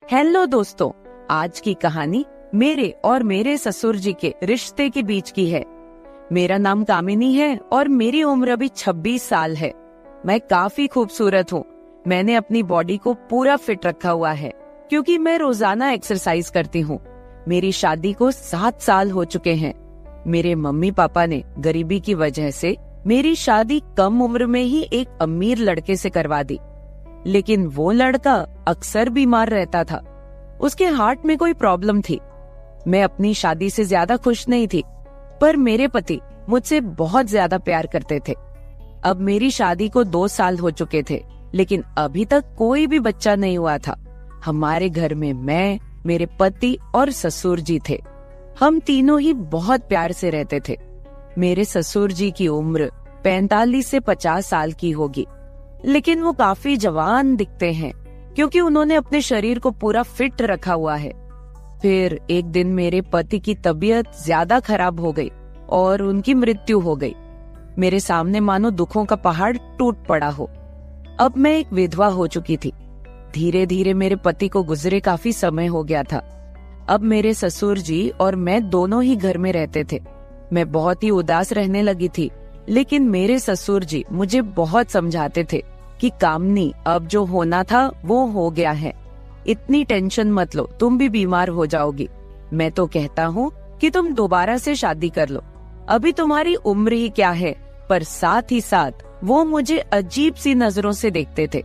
Hello दोस्तों, आज की कहानी मेरे और मेरे ससुर जी के रिश्ते के बीच की है। मेरा नाम कामिनी है और मेरी उम्र अभी 26 साल है। मैं काफी खूबसूरत हूँ। मैंने अपनी बॉडी को पूरा फिट रखा हुआ है क्योंकि मैं रोजाना एक्सरसाइज करती हूँ। मेरी शादी को 7 साल हो चुके हैं। मेरे मम्मी पापा ने गरीबी की वजह से मेरी शादी कम उम्र में ही एक अमीर लड़के से करवा दी, लेकिन वो लड़का अक्सर बीमार रहता था। उसके हार्ट में कोई प्रॉब्लम थी। मैं अपनी शादी से ज्यादा खुश नहीं थी, पर मेरे पति मुझसे बहुत ज्यादा प्यार करते थे। अब मेरी शादी को 2 साल हो चुके थे, लेकिन अभी तक कोई भी बच्चा नहीं हुआ था। हमारे घर में मैं, मेरे पति और ससुर जी थे। हम तीनों ही बहुत प्यार से रहते थे। मेरे ससुर जी की उम्र 45 से 50 साल की होगी, लेकिन वो काफी जवान दिखते हैं क्योंकि उन्होंने अपने शरीर को पूरा फिट रखा हुआ है। फिर एक दिन मेरे पति की तबीयत ज्यादा खराब हो गई और उनकी मृत्यु हो गई। मेरे सामने मानो दुखों का पहाड़ टूट पड़ा हो। अब मैं एक विधवा हो चुकी थी। धीरे धीरे मेरे पति को गुजरे काफी समय हो गया था। अब मेरे ससुर जी और मैं दोनों ही घर में रहते थे। मैं बहुत ही उदास रहने लगी थी, लेकिन मेरे ससुर जी मुझे बहुत समझाते थे कि कामनी, अब जो होना था वो हो गया है, इतनी टेंशन मत लो, तुम भी बीमार हो जाओगी। मैं तो कहता हूँ कि तुम दोबारा से शादी कर लो, अभी तुम्हारी उम्र ही क्या है। पर साथ ही साथ वो मुझे अजीब सी नजरों से देखते थे।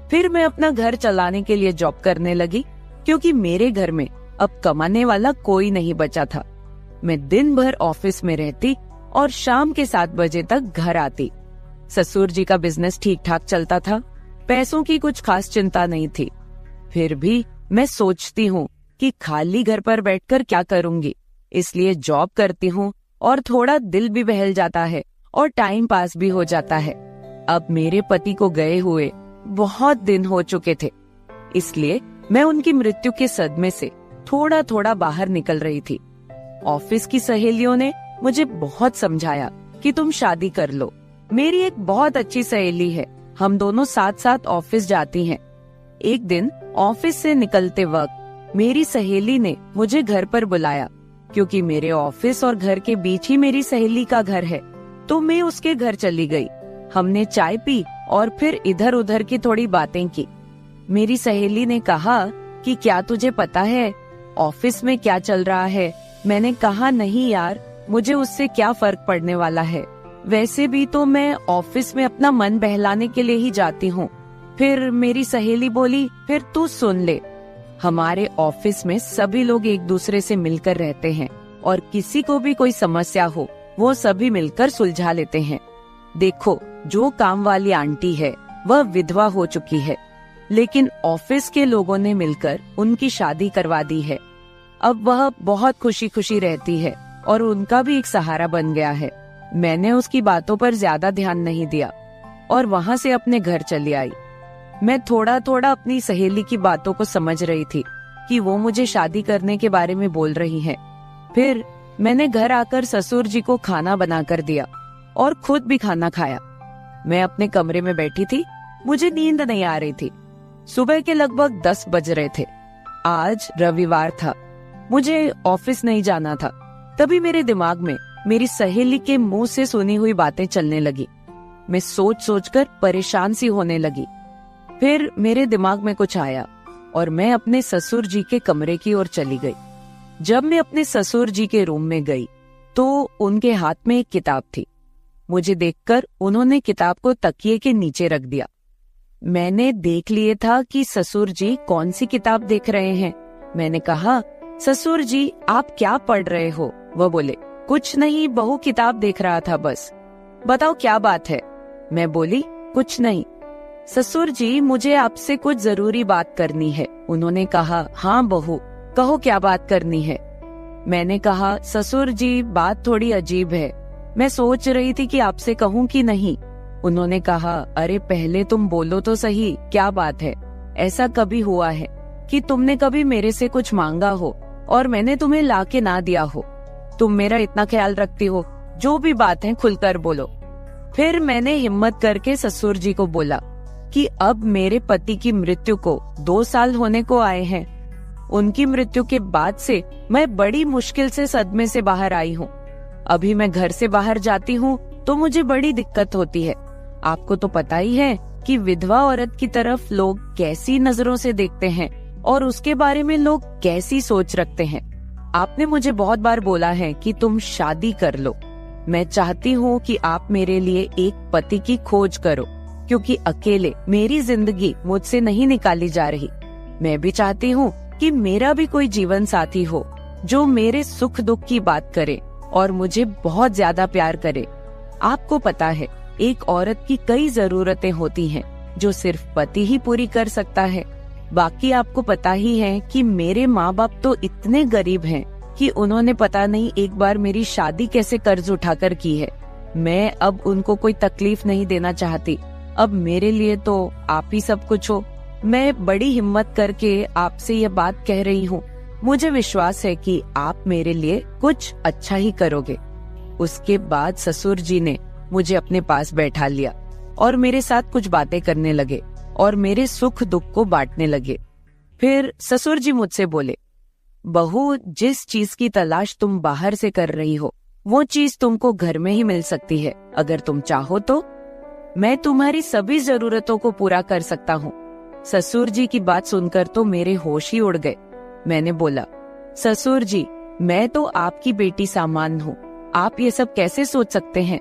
फिर मैं अपना घर चलाने के लिए जॉब करने लगी क्योंकि मेरे घर में अब कमाने वाला कोई नहीं बचा था। मैं दिन भर ऑफिस में रहती और शाम के 7 बजे तक घर आती। ससुर जी का बिजनेस ठीक ठाक चलता था, पैसों की कुछ खास चिंता नहीं थी। फिर भी मैं सोचती हूँ कि खाली घर पर बैठकर क्या करूँगी, इसलिए जॉब करती हूँ और थोड़ा दिल भी बहल जाता है और टाइम पास भी हो जाता है। अब मेरे पति को गए हुए बहुत दिन हो चुके थे, इसलिए मैं उनकी मृत्यु के सदमे से थोड़ा थोड़ा बाहर निकल रही थी। ऑफिस की सहेलियों ने मुझे बहुत समझाया कि तुम शादी कर लो। मेरी एक बहुत अच्छी सहेली है, हम दोनों साथ साथ ऑफिस जाती हैं। एक दिन ऑफिस से निकलते वक्त मेरी सहेली ने मुझे घर पर बुलाया क्योंकि मेरे ऑफिस और घर के बीच ही मेरी सहेली का घर है। तो मैं उसके घर चली गई। हमने चाय पी और फिर इधर उधर की थोड़ी बातें की। मेरी सहेली ने कहा कि क्या तुझे पता है ऑफिस में क्या चल रहा है? मैंने कहा नहीं यार, मुझे उससे क्या फर्क पड़ने वाला है, वैसे भी तो मैं ऑफिस में अपना मन बहलाने के लिए ही जाती हूँ। फिर मेरी सहेली बोली, फिर तू सुन ले, हमारे ऑफिस में सभी लोग एक दूसरे से मिलकर रहते हैं और किसी को भी कोई समस्या हो वो सभी मिलकर सुलझा लेते हैं। देखो, जो काम वाली आंटी है वह विधवा हो चुकी है, लेकिन ऑफिस के लोगों ने मिलकर उनकी शादी करवा दी है। अब वह बहुत खुशी खुशी रहती है और उनका भी एक सहारा बन गया है। मैंने उसकी बातों पर ज्यादा ध्यान नहीं दिया और वहाँ से अपने घर चली आई। मैं थोड़ा थोड़ा अपनी सहेली की बातों को समझ रही थी कि वो मुझे शादी करने के बारे में बोल रही है। फिर मैंने घर आकर ससुर जी को खाना बनाकर दिया और खुद भी खाना खाया। मैं अपने कमरे में बैठी थी, मुझे नींद नहीं आ रही थी। सुबह के लगभग 10 बज रहे थे। आज रविवार था, मुझे ऑफिस नहीं जाना था। तभी मेरे दिमाग में मेरी सहेली के मुंह से सुनी हुई बातें चलने लगी। मैं सोच सोचकर परेशान सी होने लगी। फिर मेरे दिमाग में कुछ आया और मैं अपने ससुर जी के कमरे की ओर चली गई। जब मैं अपने ससुर जी के रूम में गई तो उनके हाथ में एक किताब थी। मुझे देखकर उन्होंने किताब को तकिए के नीचे रख दिया। मैंने देख लिए था कि ससुर जी कौन सी किताब देख रहे हैं। मैंने कहा, ससुर जी आप क्या पढ़ रहे हो? वह बोले, कुछ नहीं बहू, किताब देख रहा था बस। बताओ क्या बात है? मैं बोली, कुछ नहीं। ससुर जी मुझे आपसे कुछ जरूरी बात करनी है। उन्होंने कहा, हाँ बहू कहो क्या बात करनी है। मैंने कहा, ससुर जी बात थोड़ी अजीब है, मैं सोच रही थी कि आपसे कहूँ कि नहीं। उन्होंने कहा, अरे पहले तुम बोलो तो सही, क्या बात है? ऐसा कभी हुआ है कि तुमने कभी मेरे से कुछ मांगा हो और मैंने तुम्हें ला के ना दिया हो? तुम मेरा इतना ख्याल रखती हो, जो भी बात है खुलकर बोलो। फिर मैंने हिम्मत करके ससुर जी को बोला कि अब मेरे पति की मृत्यु को 2 साल होने को आए हैं उनकी मृत्यु के बाद से मैं बड़ी मुश्किल से सदमे से बाहर आई हूँ। अभी मैं घर से बाहर जाती हूँ तो मुझे बड़ी दिक्कत होती है। आपको तो पता ही है कि विधवा औरत की तरफ लोग कैसी नजरों से देखते हैं और उसके बारे में लोग कैसी सोच रखते हैं। आपने मुझे बहुत बार बोला है कि तुम शादी कर लो। मैं चाहती हूँ कि आप मेरे लिए एक पति की खोज करो, क्योंकि अकेले मेरी जिंदगी मुझसे नहीं निकाली जा रही। मैं भी चाहती हूँ कि मेरा भी कोई जीवन साथी हो जो मेरे सुख दुख की बात करे और मुझे बहुत ज्यादा प्यार करे। आपको पता है, एक औरत की कई जरूरतें होती हैं जो सिर्फ पति ही पूरी कर सकता है। बाकी आपको पता ही है कि मेरे माँ बाप तो इतने गरीब हैं कि उन्होंने पता नहीं एक बार मेरी शादी कैसे कर्ज उठाकर की है। मैं अब उनको कोई तकलीफ नहीं देना चाहती। अब मेरे लिए तो आप ही सब कुछ हो। मैं बड़ी हिम्मत करके आपसे ये बात कह रही हूँ। मुझे विश्वास है कि आप मेरे लिए कुछ अच्छा ही करोगे। उसके बाद ससुर जी ने मुझे अपने पास बैठा लिया और मेरे साथ कुछ बातें करने लगे और मेरे सुख दुख को बांटने लगे। फिर ससुर जी मुझसे बोले, बहू, जिस चीज की तलाश तुम बाहर से कर रही हो वो चीज तुमको घर में ही मिल सकती है। अगर तुम चाहो तो मैं तुम्हारी सभी जरूरतों को पूरा कर सकता हूँ। ससुर जी की बात सुनकर तो मेरे होश ही उड़ गए। मैंने बोला, ससुर जी, मैं तो आपकी बेटी सामान हूँ, आप ये सब कैसे सोच सकते हैं?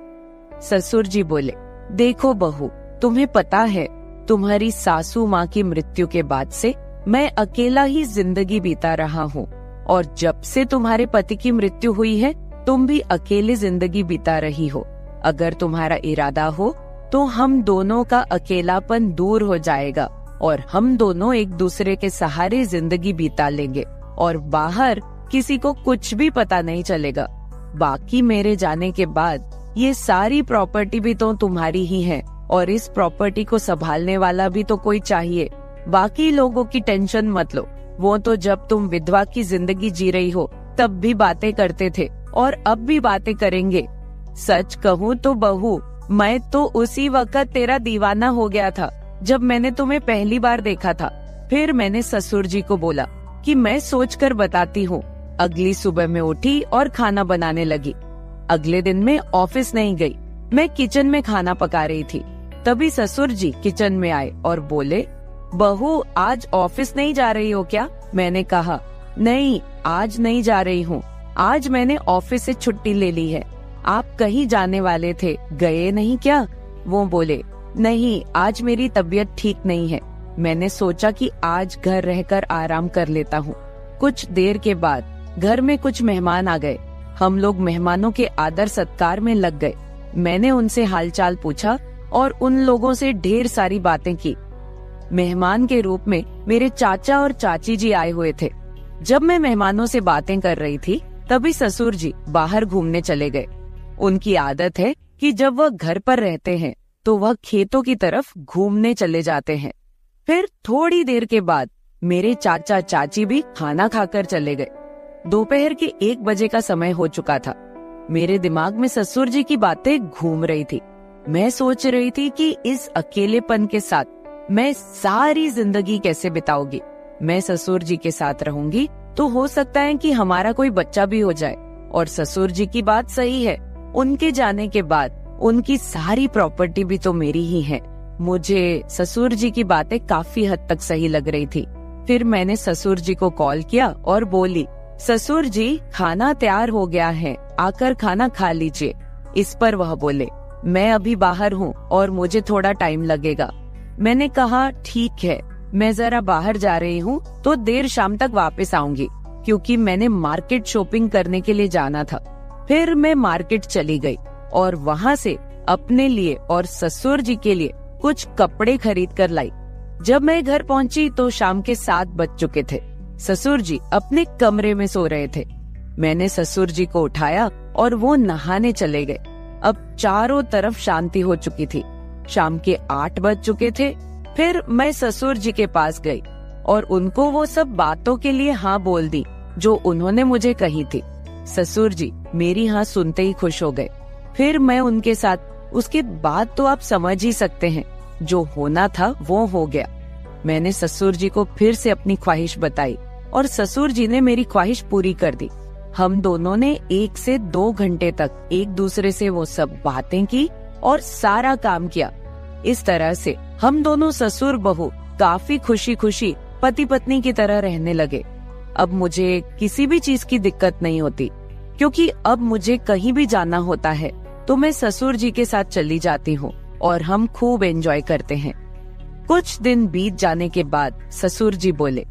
ससुर जी बोले, देखो बहू, तुम्हें पता है तुम्हारी सासू माँ की मृत्यु के बाद से मैं अकेला ही जिंदगी बीता रहा हूँ, और जब से तुम्हारे पति की मृत्यु हुई है तुम भी अकेले जिंदगी बीता रही हो। अगर तुम्हारा इरादा हो तो हम दोनों का अकेलापन दूर हो जाएगा और हम दोनों एक दूसरे के सहारे जिंदगी बिता लेंगे और बाहर किसी को कुछ भी पता नहीं चलेगा। बाकी मेरे जाने के बाद ये सारी प्रॉपर्टी भी तो तुम्हारी ही है और इस प्रॉपर्टी को संभालने वाला भी तो कोई चाहिए। बाकी लोगों की टेंशन मत लो, वो तो जब तुम विधवा की जिंदगी जी रही हो तब भी बातें करते थे और अब भी बातें करेंगे। सच कहूँ तो बहू, मैं तो उसी वक्त तेरा दीवाना हो गया था जब मैंने तुम्हें पहली बार देखा था। फिर मैंने ससुर जी को बोला कि मैं सोचकर बताती हूँ। अगली सुबह मैं उठी और खाना बनाने लगी। अगले दिन मैं ऑफिस नहीं गई, मैं किचन में खाना पका रही थी। तभी ससुर जी किचन में आए और बोले, बहू, आज ऑफिस नहीं जा रही हो क्या? मैंने कहा, नहीं, आज नहीं जा रही हूँ। आज मैंने ऑफिस से छुट्टी ले ली है। आप कहीं जाने वाले थे, गए नहीं क्या? वो बोले, नहीं, आज मेरी तबीयत ठीक नहीं है। मैंने सोचा कि आज घर रहकर आराम कर लेता हूँ। कुछ देर के बाद घर में कुछ मेहमान आ गए। हम लोग मेहमानों के आदर सत्कार में लग गए। मैंने उनसे हालचाल पूछा और उन लोगों से ढेर सारी बातें की। मेहमान के रूप में मेरे चाचा और चाची जी आए हुए थे। जब मैं मेहमानों से बातें कर रही थी तभी ससुर जी बाहर घूमने चले गए। उनकी आदत है कि जब वह घर पर रहते हैं तो वह खेतों की तरफ घूमने चले जाते हैं। फिर थोड़ी देर के बाद मेरे चाचा चाची भी खाना खाकर चले गए। दोपहर के 1 बजे का समय हो चुका था। मेरे दिमाग में ससुर जी की बातें घूम रही थी। मैं सोच रही थी कि इस अकेलेपन के साथ मैं सारी जिंदगी कैसे बिताऊंगी। मैं ससुर जी के साथ रहूंगी तो हो सकता है कि हमारा कोई बच्चा भी हो जाए। और ससुर जी की बात सही है, उनके जाने के बाद उनकी सारी प्रॉपर्टी भी तो मेरी ही है। मुझे ससुर जी की बातें काफी हद तक सही लग रही थी। फिर मैंने ससुर जी को कॉल किया और बोली, ससुर जी, खाना तैयार हो गया है, आकर खाना खा लीजिए। इस पर वह बोले, मैं अभी बाहर हूँ और मुझे थोड़ा टाइम लगेगा। मैंने कहा, ठीक है, मैं जरा बाहर जा रही हूँ तो देर शाम तक वापस आऊंगी, क्योंकि मैंने मार्केट शॉपिंग करने के लिए जाना था। फिर मैं मार्केट चली गई और वहाँ से अपने लिए और ससुर जी के लिए कुछ कपड़े खरीद कर लाई। जब मैं घर पहुँची तो शाम के 7 बज चुके थे। ससुर जी अपने कमरे में सो रहे थे। मैंने ससुर जी को उठाया और वो नहाने चले गए। अब चारों तरफ शांति हो चुकी थी। शाम के 8 बज चुके थे। फिर मैं ससुर जी के पास गई और उनको वो सब बातों के लिए हाँ बोल दी जो उन्होंने मुझे कही थी। ससुर जी मेरी हाँ सुनते ही खुश हो गए। फिर मैं उनके साथ, उसके बाद तो आप समझ ही सकते हैं, जो होना था वो हो गया। मैंने ससुर जी को फिर से अपनी ख्वाहिश बताई और ससुर जी ने मेरी ख्वाहिश पूरी कर दी। हम दोनों ने 1 से 2 घंटे तक एक दूसरे से वो सब बातें की और सारा काम किया। इस तरह से हम दोनों ससुर बहू काफी खुशी खुशी पति पत्नी की तरह रहने लगे। अब मुझे किसी भी चीज की दिक्कत नहीं होती, क्योंकि अब मुझे कहीं भी जाना होता है तो मैं ससुर जी के साथ चली जाती हूँ और हम खूब एंजॉय करते हैं। कुछ दिन बीत जाने के बाद ससुर जी बोले,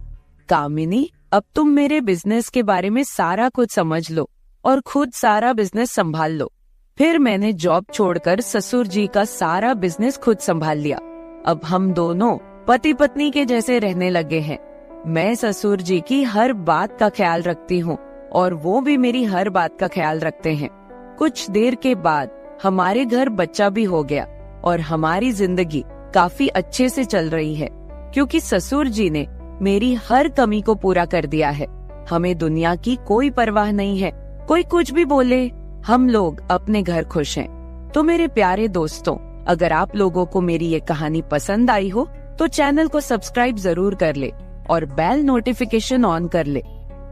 कामिनी, अब तुम मेरे बिजनेस के बारे में सारा कुछ समझ लो और खुद सारा बिजनेस संभाल लो। फिर मैंने जॉब छोड़कर ससुर जी का सारा बिजनेस खुद संभाल लिया। अब हम दोनों पति पत्नी के जैसे रहने लगे हैं। मैं ससुर जी की हर बात का ख्याल रखती हूँ और वो भी मेरी हर बात का ख्याल रखते हैं। कुछ देर के बाद हमारे घर बच्चा भी हो गया और हमारी जिंदगी काफी अच्छे से चल रही है, क्योंकि ससुर जी ने मेरी हर कमी को पूरा कर दिया है। हमें दुनिया की कोई परवाह नहीं है, कोई कुछ भी बोले, हम लोग अपने घर खुश हैं। तो मेरे प्यारे दोस्तों, अगर आप लोगों को मेरी ये कहानी पसंद आई हो तो चैनल को सब्सक्राइब जरूर कर ले और बेल नोटिफिकेशन ऑन कर ले।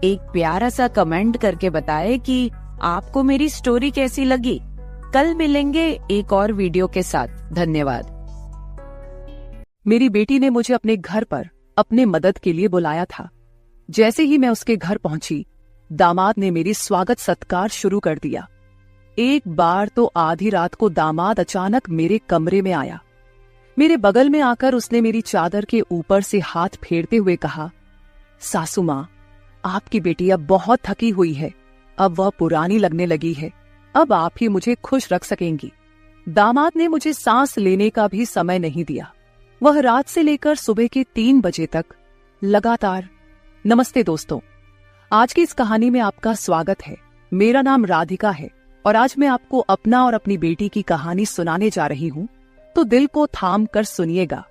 एक प्यारा सा कमेंट करके बताएं कि आपको मेरी स्टोरी कैसी लगी। कल मिलेंगे एक और वीडियो के साथ। धन्यवाद। मेरी बेटी ने मुझे अपने घर पर अपने मदद के लिए बुलाया था। जैसे ही मैं उसके घर पहुंची, दामाद ने मेरी स्वागत सत्कार शुरू कर दिया। एक बार तो आधी रात को दामाद अचानक मेरे कमरे में आया। मेरे बगल में आकर उसने मेरी चादर के ऊपर से हाथ फेरते हुए कहा, सासू माँ, आपकी बेटी अब बहुत थकी हुई है, अब वह पुरानी लगने लगी है, अब आप ही मुझे खुश रख सकेंगी। दामाद ने मुझे सांस लेने का भी समय नहीं दिया। वह रात से लेकर सुबह के 3 बजे तक लगातार। नमस्ते दोस्तों, आज की इस कहानी में आपका स्वागत है। मेरा नाम राधिका है और आज मैं आपको अपना और अपनी बेटी की कहानी सुनाने जा रही हूँ, तो दिल को थाम कर सुनिएगा।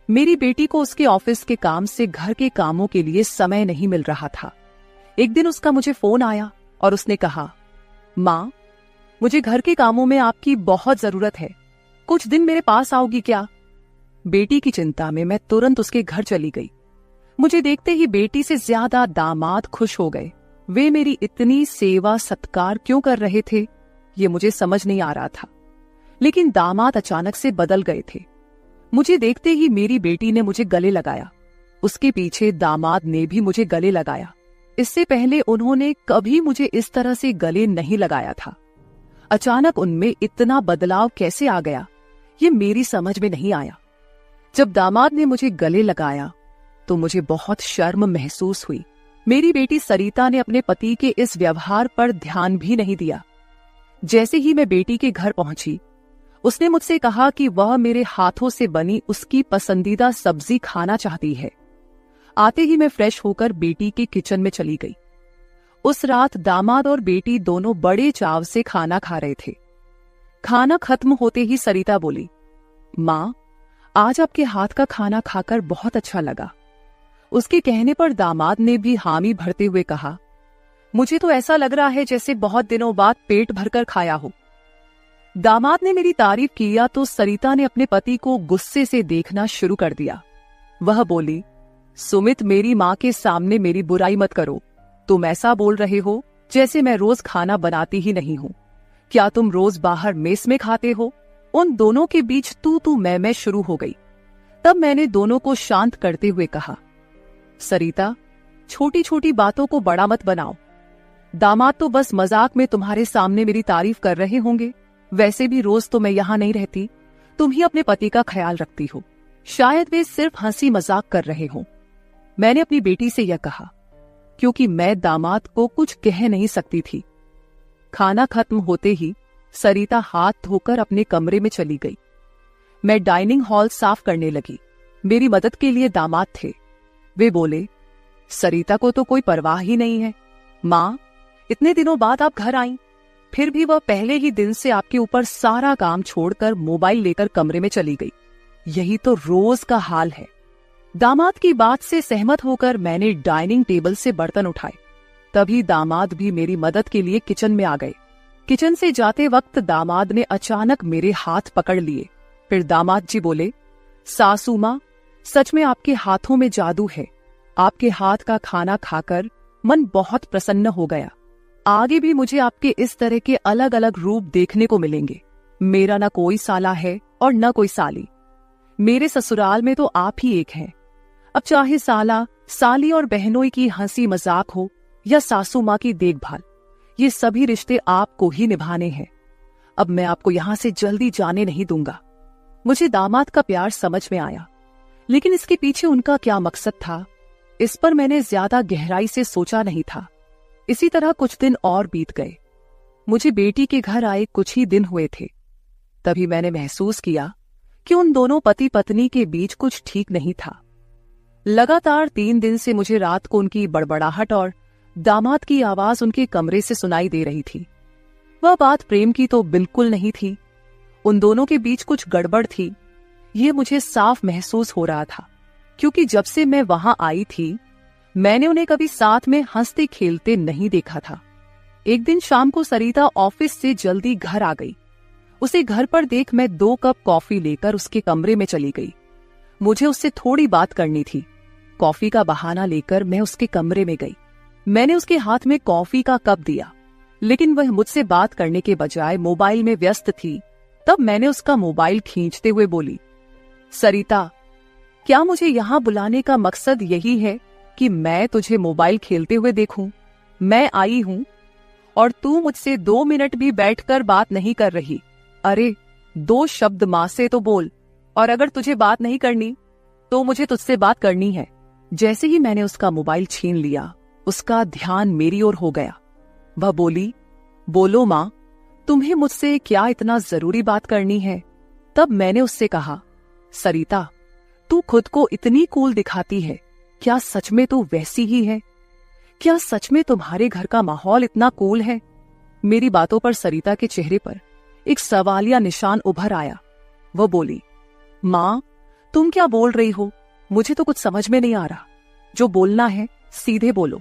मेरी बेटी को उसके ऑफिस के काम से घर के कामों के लिए समय नहीं मिल रहा था। एक दिन उसका मुझे फोन आया और उसने कहा, माँ, मुझे घर के कामों में आपकी बहुत जरूरत है, कुछ दिन मेरे पास आओगी क्या? बेटी की चिंता में मैं तुरंत उसके घर चली गई। मुझे देखते ही बेटी से ज्यादा दामाद खुश हो गए। वे मेरी इतनी सेवा सत्कार क्यों कर रहे थे, ये मुझे समझ नहीं आ रहा था। लेकिन दामाद अचानक से बदल गए थे। मुझे देखते ही मेरी बेटी ने मुझे गले लगाया। उसके पीछे दामाद ने भी मुझे गले लगाया। इससे पहले उन्होंने कभी मुझे इस तरह से गले नहीं लगाया था। अचानक उनमें इतना बदलाव कैसे आ गया, ये मेरी समझ में नहीं आया। जब दामाद ने मुझे गले लगाया तो मुझे बहुत शर्म महसूस हुई। मेरी बेटी सरिता ने अपने पति के इस व्यवहार पर ध्यान भी नहीं दिया। जैसे ही मैं बेटी के घर पहुंची, उसने मुझसे कहा कि वह मेरे हाथों से बनी उसकी पसंदीदा सब्जी खाना चाहती है। आते ही मैं फ्रेश होकर बेटी के किचन में चली गई। उस रात दामाद और बेटी दोनों बड़े चाव से खाना खा रहे थे। खाना खत्म होते ही सरिता बोली, माँ, आज आपके हाथ का खाना खाकर बहुत अच्छा लगा। उसके कहने पर दामाद ने भी हामी भरते हुए कहा, मुझे तो ऐसा लग रहा है जैसे बहुत दिनों बाद पेट भरकर खाया हो। दामाद ने मेरी तारीफ किया तो सरिता ने अपने पति को गुस्से से देखना शुरू कर दिया। वह बोली, सुमित, मेरी माँ के सामने मेरी बुराई मत करो। तुम ऐसा बोल रहे हो जैसे मैं रोज खाना बनाती ही नहीं हूँ। क्या तुम रोज बाहर मेस में खाते हो? उन दोनों के बीच तू मैं शुरू हो गई। तब मैंने दोनों को शांत करते हुए कहा, सरिता, छोटी छोटी बातों को बड़ा मत बनाओ। दामाद तो बस मजाक में तुम्हारे सामने मेरी तारीफ कर रहे होंगे। वैसे भी रोज तो मैं यहाँ नहीं रहती, तुम ही अपने पति का ख्याल रखती हो। शायद वे सिर्फ हंसी मजाक कर रहे हों। मैंने अपनी बेटी से यह कहा क्योंकि मैं दामाद को कुछ कह नहीं सकती थी। खाना खत्म होते ही सरिता हाथ धोकर अपने कमरे में चली गई। मैं डाइनिंग हॉल साफ करने लगी। मेरी मदद के लिए दामाद थे। वे बोले, सरिता को तो कोई परवाह ही नहीं है। माँ, इतने दिनों बाद आप घर आईं, फिर भी वह पहले ही दिन से आपके ऊपर सारा काम छोड़कर मोबाइल लेकर कमरे में चली गई। यही तो रोज का हाल है। दामाद की बात से सहमत होकर मैंने डाइनिंग टेबल से बर्तन उठाए। तभी दामाद भी मेरी मदद के लिए किचन में आ गए। किचन से जाते वक्त दामाद ने अचानक मेरे हाथ पकड़ लिए। फिर दामाद जी बोले, सासू माँ, सच में आपके हाथों में जादू है। आपके हाथ का खाना खाकर मन बहुत प्रसन्न हो गया। आगे भी मुझे आपके इस तरह के अलग अलग रूप देखने को मिलेंगे। मेरा न कोई साला है और न कोई साली। मेरे ससुराल में तो आप ही एक हैं। अब चाहे साला, साली और बहनोई की हंसी मजाक हो या सासू माँ की देखभाल, ये सभी रिश्ते आपको ही निभाने हैं। अब मैं आपको यहां से जल्दी जाने नहीं दूंगा। मुझे दामाद का प्यार समझ में आया, लेकिन इसके पीछे उनका क्या मकसद था, इस पर मैंने ज्यादा गहराई से सोचा नहीं था। इसी तरह कुछ दिन और बीत गए। मुझे बेटी के घर आए कुछ ही दिन हुए थे, तभी मैंने महसूस किया कि उन दोनों पति पत्नी के बीच कुछ ठीक नहीं था। लगातार 3 दिन से मुझे रात को उनकी बड़बड़ाहट और दामाद की आवाज उनके कमरे से सुनाई दे रही थी। वह बात प्रेम की तो बिल्कुल नहीं थी। उन दोनों के बीच कुछ गड़बड़ थी, ये मुझे साफ महसूस हो रहा था, क्योंकि जब से मैं वहां आई थी मैंने उन्हें कभी साथ में हंसते खेलते नहीं देखा था। एक दिन शाम को सरिता ऑफिस से जल्दी घर आ गई। उसे घर पर देख मैं 2 कप कॉफी लेकर उसके कमरे में चली गई। मुझे उससे थोड़ी बात करनी थी। कॉफी का बहाना लेकर मैं उसके कमरे में गई। मैंने उसके हाथ में कॉफी का कप दिया, लेकिन वह मुझसे बात करने के बजाय मोबाइल में व्यस्त थी। तब मैंने उसका मोबाइल खींचते हुए बोली, सरिता, क्या मुझे यहाँ बुलाने का मकसद यही है कि मैं तुझे मोबाइल खेलते हुए देखूं? मैं आई हूं और तू मुझसे 2 मिनट भी बैठकर बात नहीं कर रही। अरे 2 शब्द मां से तो बोल, और अगर तुझे बात नहीं करनी तो मुझे तुझसे बात करनी है। जैसे ही मैंने उसका मोबाइल छीन लिया, उसका ध्यान मेरी ओर हो गया। वह बोली, बोलो मां, तुम्हें मुझसे क्या इतना जरूरी बात करनी है? तब मैंने उससे कहा, सरिता, तू खुद को इतनी कूल दिखाती है, क्या सच में तू वैसी ही है? क्या सच में तुम्हारे घर का माहौल इतना कूल है? मेरी बातों पर सरिता के चेहरे पर एक सवालिया निशान उभर आया। वह बोली, मां, तुम क्या बोल रही हो? मुझे तो कुछ समझ में नहीं आ रहा। जो बोलना है सीधे बोलो।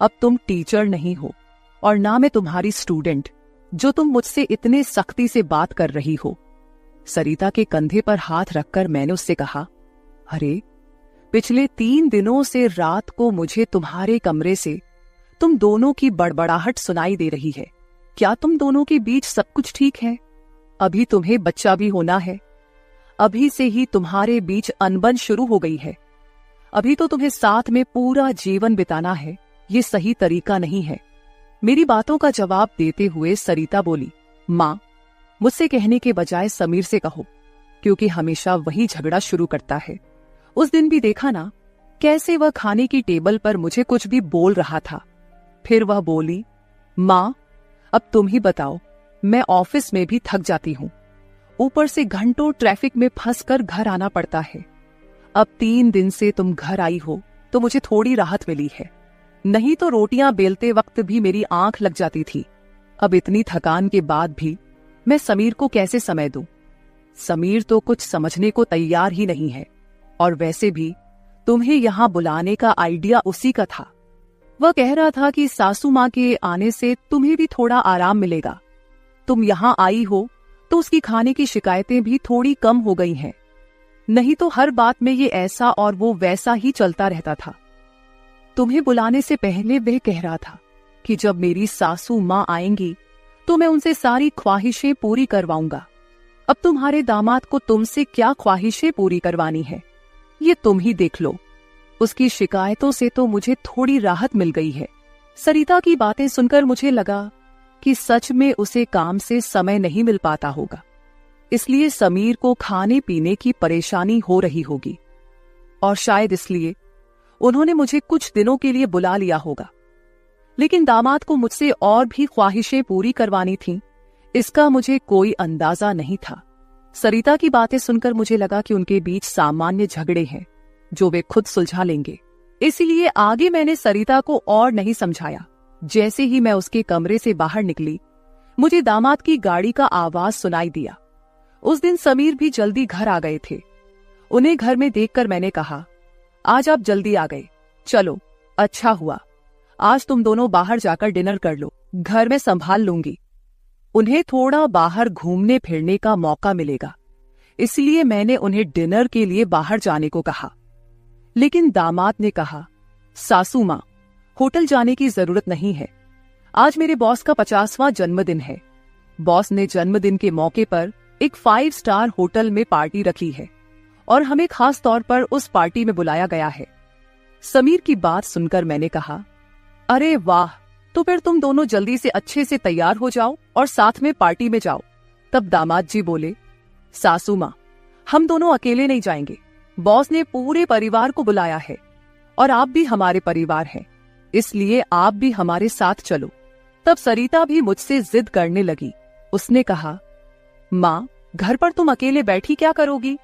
अब तुम टीचर नहीं हो और ना मैं तुम्हारी स्टूडेंट, जो तुम मुझसे इतने सख्ती से बात कर रही हो। सरिता के कंधे पर हाथ रखकर मैंने उससे कहा, अरे पिछले 3 दिनों से रात को मुझे तुम्हारे कमरे से तुम दोनों की बड़बड़ाहट सुनाई दे रही है। क्या तुम दोनों के बीच सब कुछ ठीक है? अभी तुम्हें बच्चा भी होना है। अभी से ही तुम्हारे बीच अनबन शुरू हो गई है। अभी तो तुम्हें साथ में पूरा जीवन बिताना है। ये सही तरीका नहीं है। मेरी बातों का जवाब देते हुए सरिता बोली, मां, मुझसे कहने के बजाय समीर से कहो, क्योंकि हमेशा वही झगड़ा शुरू करता है। उस दिन भी देखा ना, कैसे वह खाने की टेबल पर मुझे कुछ भी बोल रहा था। फिर वह बोली, मां, अब तुम ही बताओ, मैं ऑफिस में भी थक जाती हूँ। ऊपर से घंटों ट्रैफिक में फंसकर घर आना पड़ता है। अब 3 दिन से तुम घर आई हो तो मुझे थोड़ी राहत मिली है, नहीं तो रोटियां बेलते वक्त भी मेरी आंख लग जाती थी। अब इतनी थकान के बाद भी मैं समीर को कैसे समय दूं? समीर तो कुछ समझने को तैयार ही नहीं है, और वैसे भी तुम्हें यहां बुलाने का आइडिया उसी का था। वह कह रहा था कि सासू मां के आने से तुम्हें भी थोड़ा आराम मिलेगा। तुम यहां आई हो तो उसकी खाने की शिकायतें भी थोड़ी कम हो गई हैं, नहीं तो हर बात में ये ऐसा और वो वैसा ही चलता रहता था। तुम्हें बुलाने से पहले वह कह रहा था कि जब मेरी सासू मां आएंगी तो मैं उनसे सारी ख्वाहिशें पूरी करवाऊंगा। अब तुम्हारे दामाद को तुमसे क्या ख्वाहिशें पूरी करवानी है, ये तुम ही देख लो। उसकी शिकायतों से तो मुझे थोड़ी राहत मिल गई है। सरिता की बातें सुनकर मुझे लगा कि सच में उसे काम से समय नहीं मिल पाता होगा, इसलिए समीर को खाने पीने की परेशानी हो रही होगी, और शायद इसलिए उन्होंने मुझे कुछ दिनों के लिए बुला लिया होगा। लेकिन दामाद को मुझसे और भी ख्वाहिशें पूरी करवानी थीं, इसका मुझे कोई अंदाजा नहीं था। सरिता की बातें सुनकर मुझे लगा कि उनके बीच सामान्य झगड़े हैं जो वे खुद सुलझा लेंगे, इसीलिए आगे मैंने सरिता को और नहीं समझाया। जैसे ही मैं उसके कमरे से बाहर निकली, मुझे दामाद की गाड़ी का आवाज सुनाई दिया। उस दिन समीर भी जल्दी घर आ गए थे। उन्हें घर में देखकर मैंने कहा, आज आप जल्दी आ गए, चलो अच्छा हुआ। आज तुम दोनों बाहर जाकर डिनर कर लो, घर में संभाल लूंगी। उन्हें थोड़ा बाहर घूमने फिरने का मौका मिलेगा, इसलिए मैंने उन्हें डिनर के लिए बाहर जाने को कहा। लेकिन दामाद ने कहा, सासू माँ, होटल जाने की जरूरत नहीं है। आज मेरे बॉस का 50वां जन्मदिन है। बॉस ने जन्मदिन के मौके पर एक 5 स्टार होटल में पार्टी रखी है और हमें खास तौर पर उस पार्टी में बुलाया गया है। समीर की बात सुनकर मैंने कहा, अरे वाह, तो फिर तुम दोनों जल्दी से अच्छे से तैयार हो जाओ और साथ में पार्टी में जाओ। तब दामाद जी बोले, सासू माँ, हम दोनों अकेले नहीं जाएंगे। बॉस ने पूरे परिवार को बुलाया है और आप भी हमारे परिवार हैं, इसलिए आप भी हमारे साथ चलो। तब सरिता भी मुझसे जिद करने लगी। उसने कहा, माँ, घर पर तुम अकेले बैठी क्या करोगी?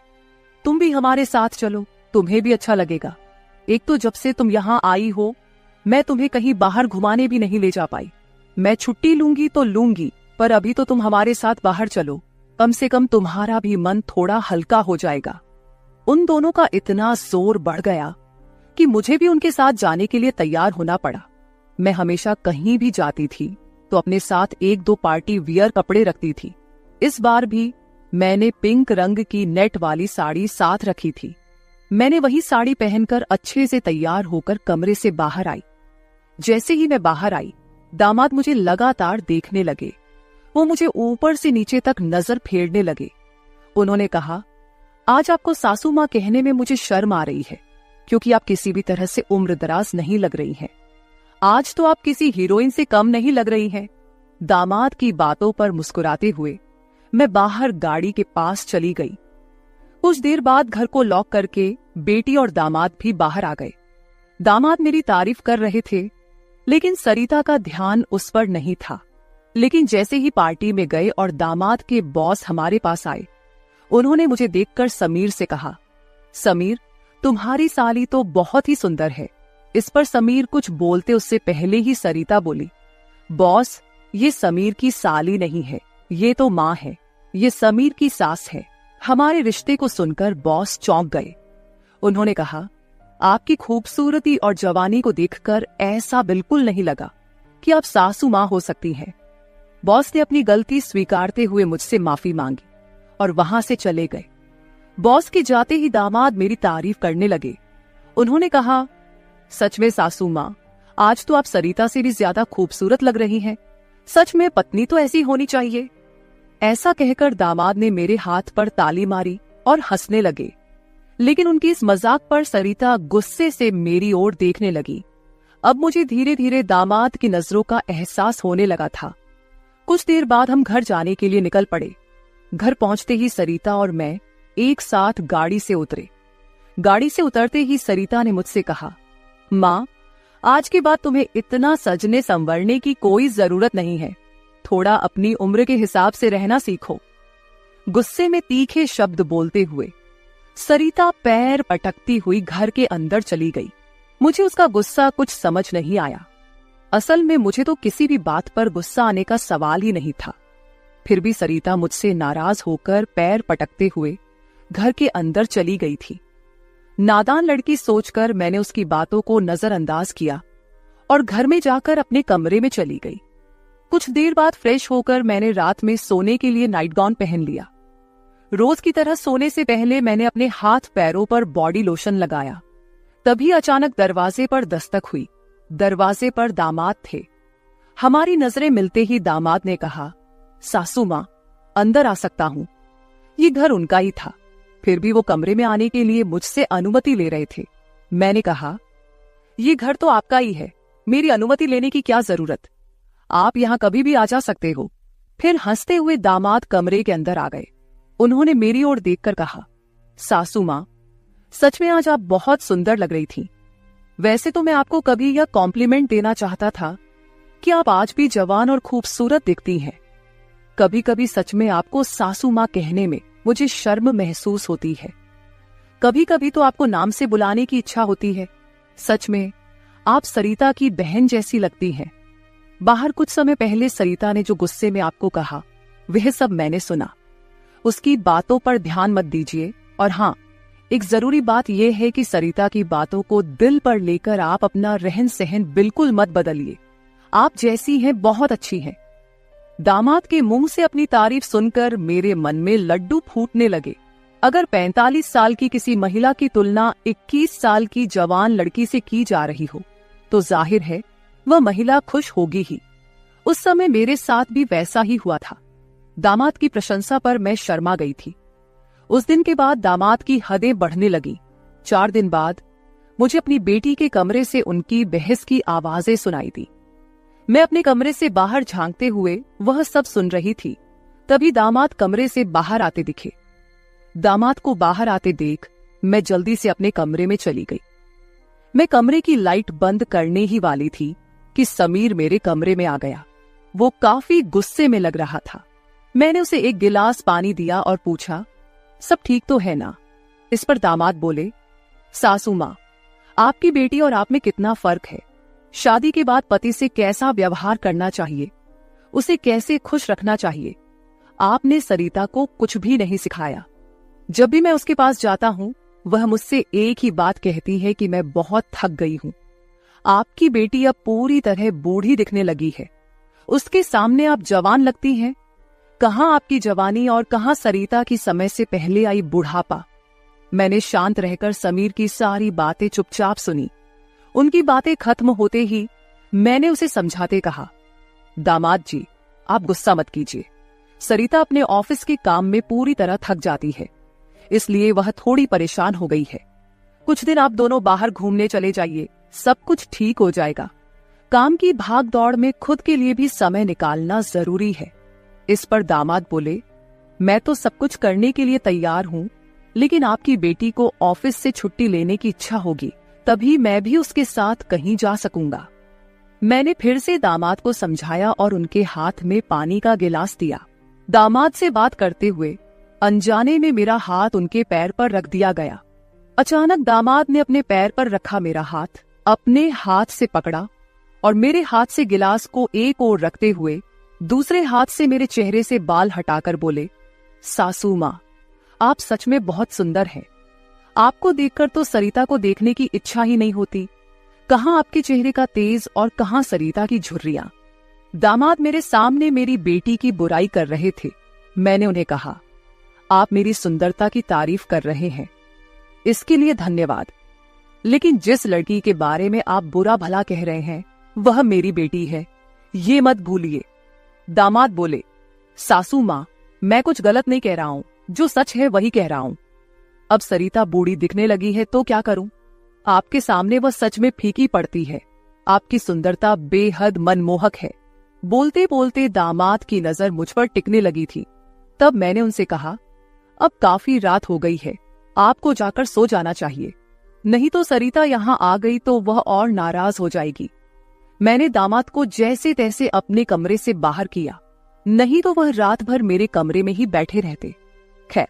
तुम भी हमारे साथ चलो, तुम्हें भी अच्छा लगेगा। एक तो जब से तुम यहाँ आई हो, मैं तुम्हें कहीं बाहर घुमाने भी नहीं ले जा पाई। मैं छुट्टी लूंगी तो लूंगी, पर अभी तो तुम हमारे साथ बाहर चलो, कम से कम तुम्हारा भी मन थोड़ा हल्का हो जाएगा। उन दोनों का इतना जोर बढ़ गया कि मुझे भी उनके साथ जाने के लिए तैयार होना पड़ा। मैं हमेशा कहीं भी जाती थी तो अपने साथ 1-2 पार्टी वियर कपड़े रखती थी। इस बार भी मैंने पिंक रंग की नेट वाली साड़ी साथ रखी थी। मैंने वही साड़ी पहनकर अच्छे से तैयार होकर कमरे से बाहर आई। जैसे ही मैं बाहर आई, दामाद मुझे लगातार देखने लगे। वो मुझे ऊपर से नीचे तक नजर फेरने लगे। उन्होंने कहा, आज आपको सासू माँ कहने में मुझे शर्म आ रही है, क्योंकि आप किसी भी तरह से उम्रदराज नहीं लग रही हैं। आज तो आप किसी हीरोइन से कम नहीं लग रही हैं। दामाद की बातों पर मुस्कुराते हुए मैं बाहर गाड़ी के पास चली गई। कुछ देर बाद घर को लॉक करके बेटी और दामाद भी बाहर आ गए। दामाद मेरी तारीफ कर रहे थे, लेकिन सरिता का ध्यान उस पर नहीं था। लेकिन जैसे ही पार्टी में गए और दामाद के बॉस हमारे पास आए, उन्होंने मुझे देखकर समीर से कहा, समीर, तुम्हारी साली तो बहुत ही सुंदर है। इस पर समीर कुछ बोलते उससे पहले ही सरिता बोली, बॉस, ये समीर की साली नहीं है, ये तो माँ है, ये समीर की सास है। हमारे रिश्ते को सुनकर बॉस चौंक गए। उन्होंने कहा, आपकी खूबसूरती और जवानी को देखकर ऐसा बिल्कुल नहीं लगा कि आप सासू माँ हो सकती हैं। बॉस ने अपनी गलती स्वीकारते हुए मुझसे माफी मांगी और वहां से चले गए। बॉस के जाते ही दामाद मेरी तारीफ करने लगे। उन्होंने कहा, सच में सासू माँ, आज तो आप सरिता से भी ज्यादा खूबसूरत लग रही हैं। सच में पत्नी तो ऐसी होनी चाहिए। ऐसा कहकर दामाद ने मेरे हाथ पर ताली मारी और हंसने लगे। लेकिन उनकी इस मजाक पर सरिता गुस्से से मेरी ओर देखने लगी। अब मुझे धीरे धीरे दामाद की नजरों का एहसास होने लगा था। कुछ देर बाद हम घर जाने के लिए निकल पड़े। घर पहुंचते ही सरिता और मैं एक साथ गाड़ी से उतरे। गाड़ी से उतरते ही सरिता ने मुझसे कहा, माँ, आज के बाद तुम्हें इतना सजने संवरने की कोई जरूरत नहीं है। थोड़ा अपनी उम्र के हिसाब से रहना सीखो। गुस्से में तीखे शब्द बोलते हुए सरिता पैर पटकती हुई घर के अंदर चली गई। मुझे उसका गुस्सा कुछ समझ नहीं आया। असल में मुझे तो किसी भी बात पर गुस्सा आने का सवाल ही नहीं था। फिर भी सरिता मुझसे नाराज होकर पैर पटकते हुए घर के अंदर चली गई थी। नादान लड़की सोचकर मैंने उसकी बातों को नजरअंदाज किया और घर में जाकर अपने कमरे में चली गई। कुछ देर बाद फ्रेश होकर मैंने रात में सोने के लिए नाइट गाउन पहन लिया। रोज की तरह सोने से पहले मैंने अपने हाथ पैरों पर बॉडी लोशन लगाया। तभी अचानक दरवाजे पर दस्तक हुई। दरवाजे पर दामाद थे। हमारी नजरें मिलते ही दामाद ने कहा, सासू माँ, अंदर आ सकता हूं। ये घर उनका ही था, फिर भी वो कमरे में आने के लिए मुझसे अनुमति ले रहे थे। मैंने कहा, ये घर तो आपका ही है, मेरी अनुमति लेने की क्या जरूरत, आप यहाँ कभी भी आ जा सकते हो। फिर हंसते हुए दामाद कमरे के अंदर आ गए। उन्होंने मेरी ओर देखकर कहा, सासू माँ, सच में आज आप बहुत सुंदर लग रही थी। वैसे तो मैं आपको कभी यह कॉम्प्लीमेंट देना चाहता था कि आप आज भी जवान और खूबसूरत दिखती हैं। कभी कभी सच में आपको सासू माँ कहने में मुझे शर्म महसूस होती है। कभी कभी तो आपको नाम से बुलाने की इच्छा होती है। सच में आप सरिता की बहन जैसी लगती हैं। बाहर कुछ समय पहले सरिता ने जो गुस्से में आपको कहा, वह सब मैंने सुना। उसकी बातों पर ध्यान मत दीजिए। और हाँ, एक जरूरी बात यह है कि सरिता की बातों को दिल पर लेकर आप अपना रहन सहन बिल्कुल मत बदलिए। आप जैसी हैं बहुत अच्छी हैं। दामाद के मुंह से अपनी तारीफ सुनकर मेरे मन में लड्डू फूटने लगे। अगर 45 साल की किसी महिला की तुलना 21 साल की जवान लड़की से की जा रही हो तो जाहिर है वह महिला खुश होगी ही। उस समय मेरे साथ भी वैसा ही हुआ था। दामाद की प्रशंसा पर मैं शर्मा गई थी। उस दिन के बाद दामाद की हदें बढ़ने लगी। 4 दिन बाद मुझे अपनी बेटी के कमरे से उनकी बहस की आवाजें सुनाई दी। मैं अपने कमरे से बाहर झांकते हुए वह सब सुन रही थी। तभी दामाद कमरे से बाहर आते दिखे। दामाद को बाहर आते देख मैं जल्दी से अपने कमरे में चली गई। मैं कमरे की लाइट बंद करने ही वाली थी कि समीर मेरे कमरे में आ गया। वो काफी गुस्से में लग रहा था। मैंने उसे एक गिलास पानी दिया और पूछा, सब ठीक तो है ना? इस पर दामाद बोले, सासू माँ, आपकी बेटी और आप में कितना फर्क है। शादी के बाद पति से कैसा व्यवहार करना चाहिए, उसे कैसे खुश रखना चाहिए, आपने सरिता को कुछ भी नहीं सिखाया। जब भी मैं उसके पास जाता हूँ वह मुझसे एक ही बात कहती है कि मैं बहुत थक गई हूँ। आपकी बेटी अब पूरी तरह बूढ़ी दिखने लगी है, उसके सामने आप जवान लगती हैं। कहाँ आपकी जवानी और कहाँ सरिता की समय से पहले आई बुढ़ापा। मैंने शांत रहकर समीर की सारी बातें चुपचाप सुनी। उनकी बातें खत्म होते ही मैंने उसे समझाते कहा, दामाद जी, आप गुस्सा मत कीजिए। सरिता अपने ऑफिस के काम में पूरी तरह थक जाती है, इसलिए वह थोड़ी परेशान हो गई है। कुछ दिन आप दोनों बाहर घूमने चले जाइए, सब कुछ ठीक हो जाएगा। काम की भाग दौड़ में खुद के लिए भी समय निकालना जरूरी है। इस पर दामाद बोले, मैं तो सब कुछ करने के लिए तैयार हूँ, लेकिन आपकी बेटी को ऑफिस से छुट्टी लेने की इच्छा होगी, तभी मैं भी उसके साथ कहीं जा सकूंगा। मैंने फिर से दामाद को समझाया और उनके हाथ में पानी का गिलास दिया। दामाद से बात करते हुए अनजाने में मेरा हाथ उनके पैर पर रख दिया गया। अचानक दामाद ने अपने पैर पर रखा मेरा हाथ अपने हाथ से पकड़ा और मेरे हाथ से गिलास को एक ओर रखते हुए दूसरे हाथ से मेरे चेहरे से बाल हटाकर बोले, सासू माँ, आप सच में बहुत सुंदर हैं। आपको देखकर तो सरिता को देखने की इच्छा ही नहीं होती। कहाँ आपके चेहरे का तेज और कहाँ सरिता की झुर्रियां। दामाद मेरे सामने मेरी बेटी की बुराई कर रहे थे। मैंने उन्हें कहा, आप मेरी सुंदरता की तारीफ कर रहे हैं, इसके लिए धन्यवाद, लेकिन जिस लड़की के बारे में आप बुरा भला कह रहे हैं वह मेरी बेटी है, ये मत भूलिए। दामाद बोले, सासू माँ, मैं कुछ गलत नहीं कह रहा हूँ, जो सच है वही कह रहा हूँ। अब सरिता बूढ़ी दिखने लगी है तो क्या करूं? आपके सामने वह सच में फीकी पड़ती है। आपकी सुंदरता बेहद मनमोहक है। बोलते बोलते दामाद की नजर मुझ पर टिकने लगी थी। तब मैंने उनसे कहा, अब काफी रात हो गई है, आपको जाकर सो जाना चाहिए, नहीं तो सरिता यहाँ आ गई तो वह और नाराज हो जाएगी। मैंने दामाद को जैसे तैसे अपने कमरे से बाहर किया, नहीं तो वह रात भर मेरे कमरे में ही बैठे रहते। खैर,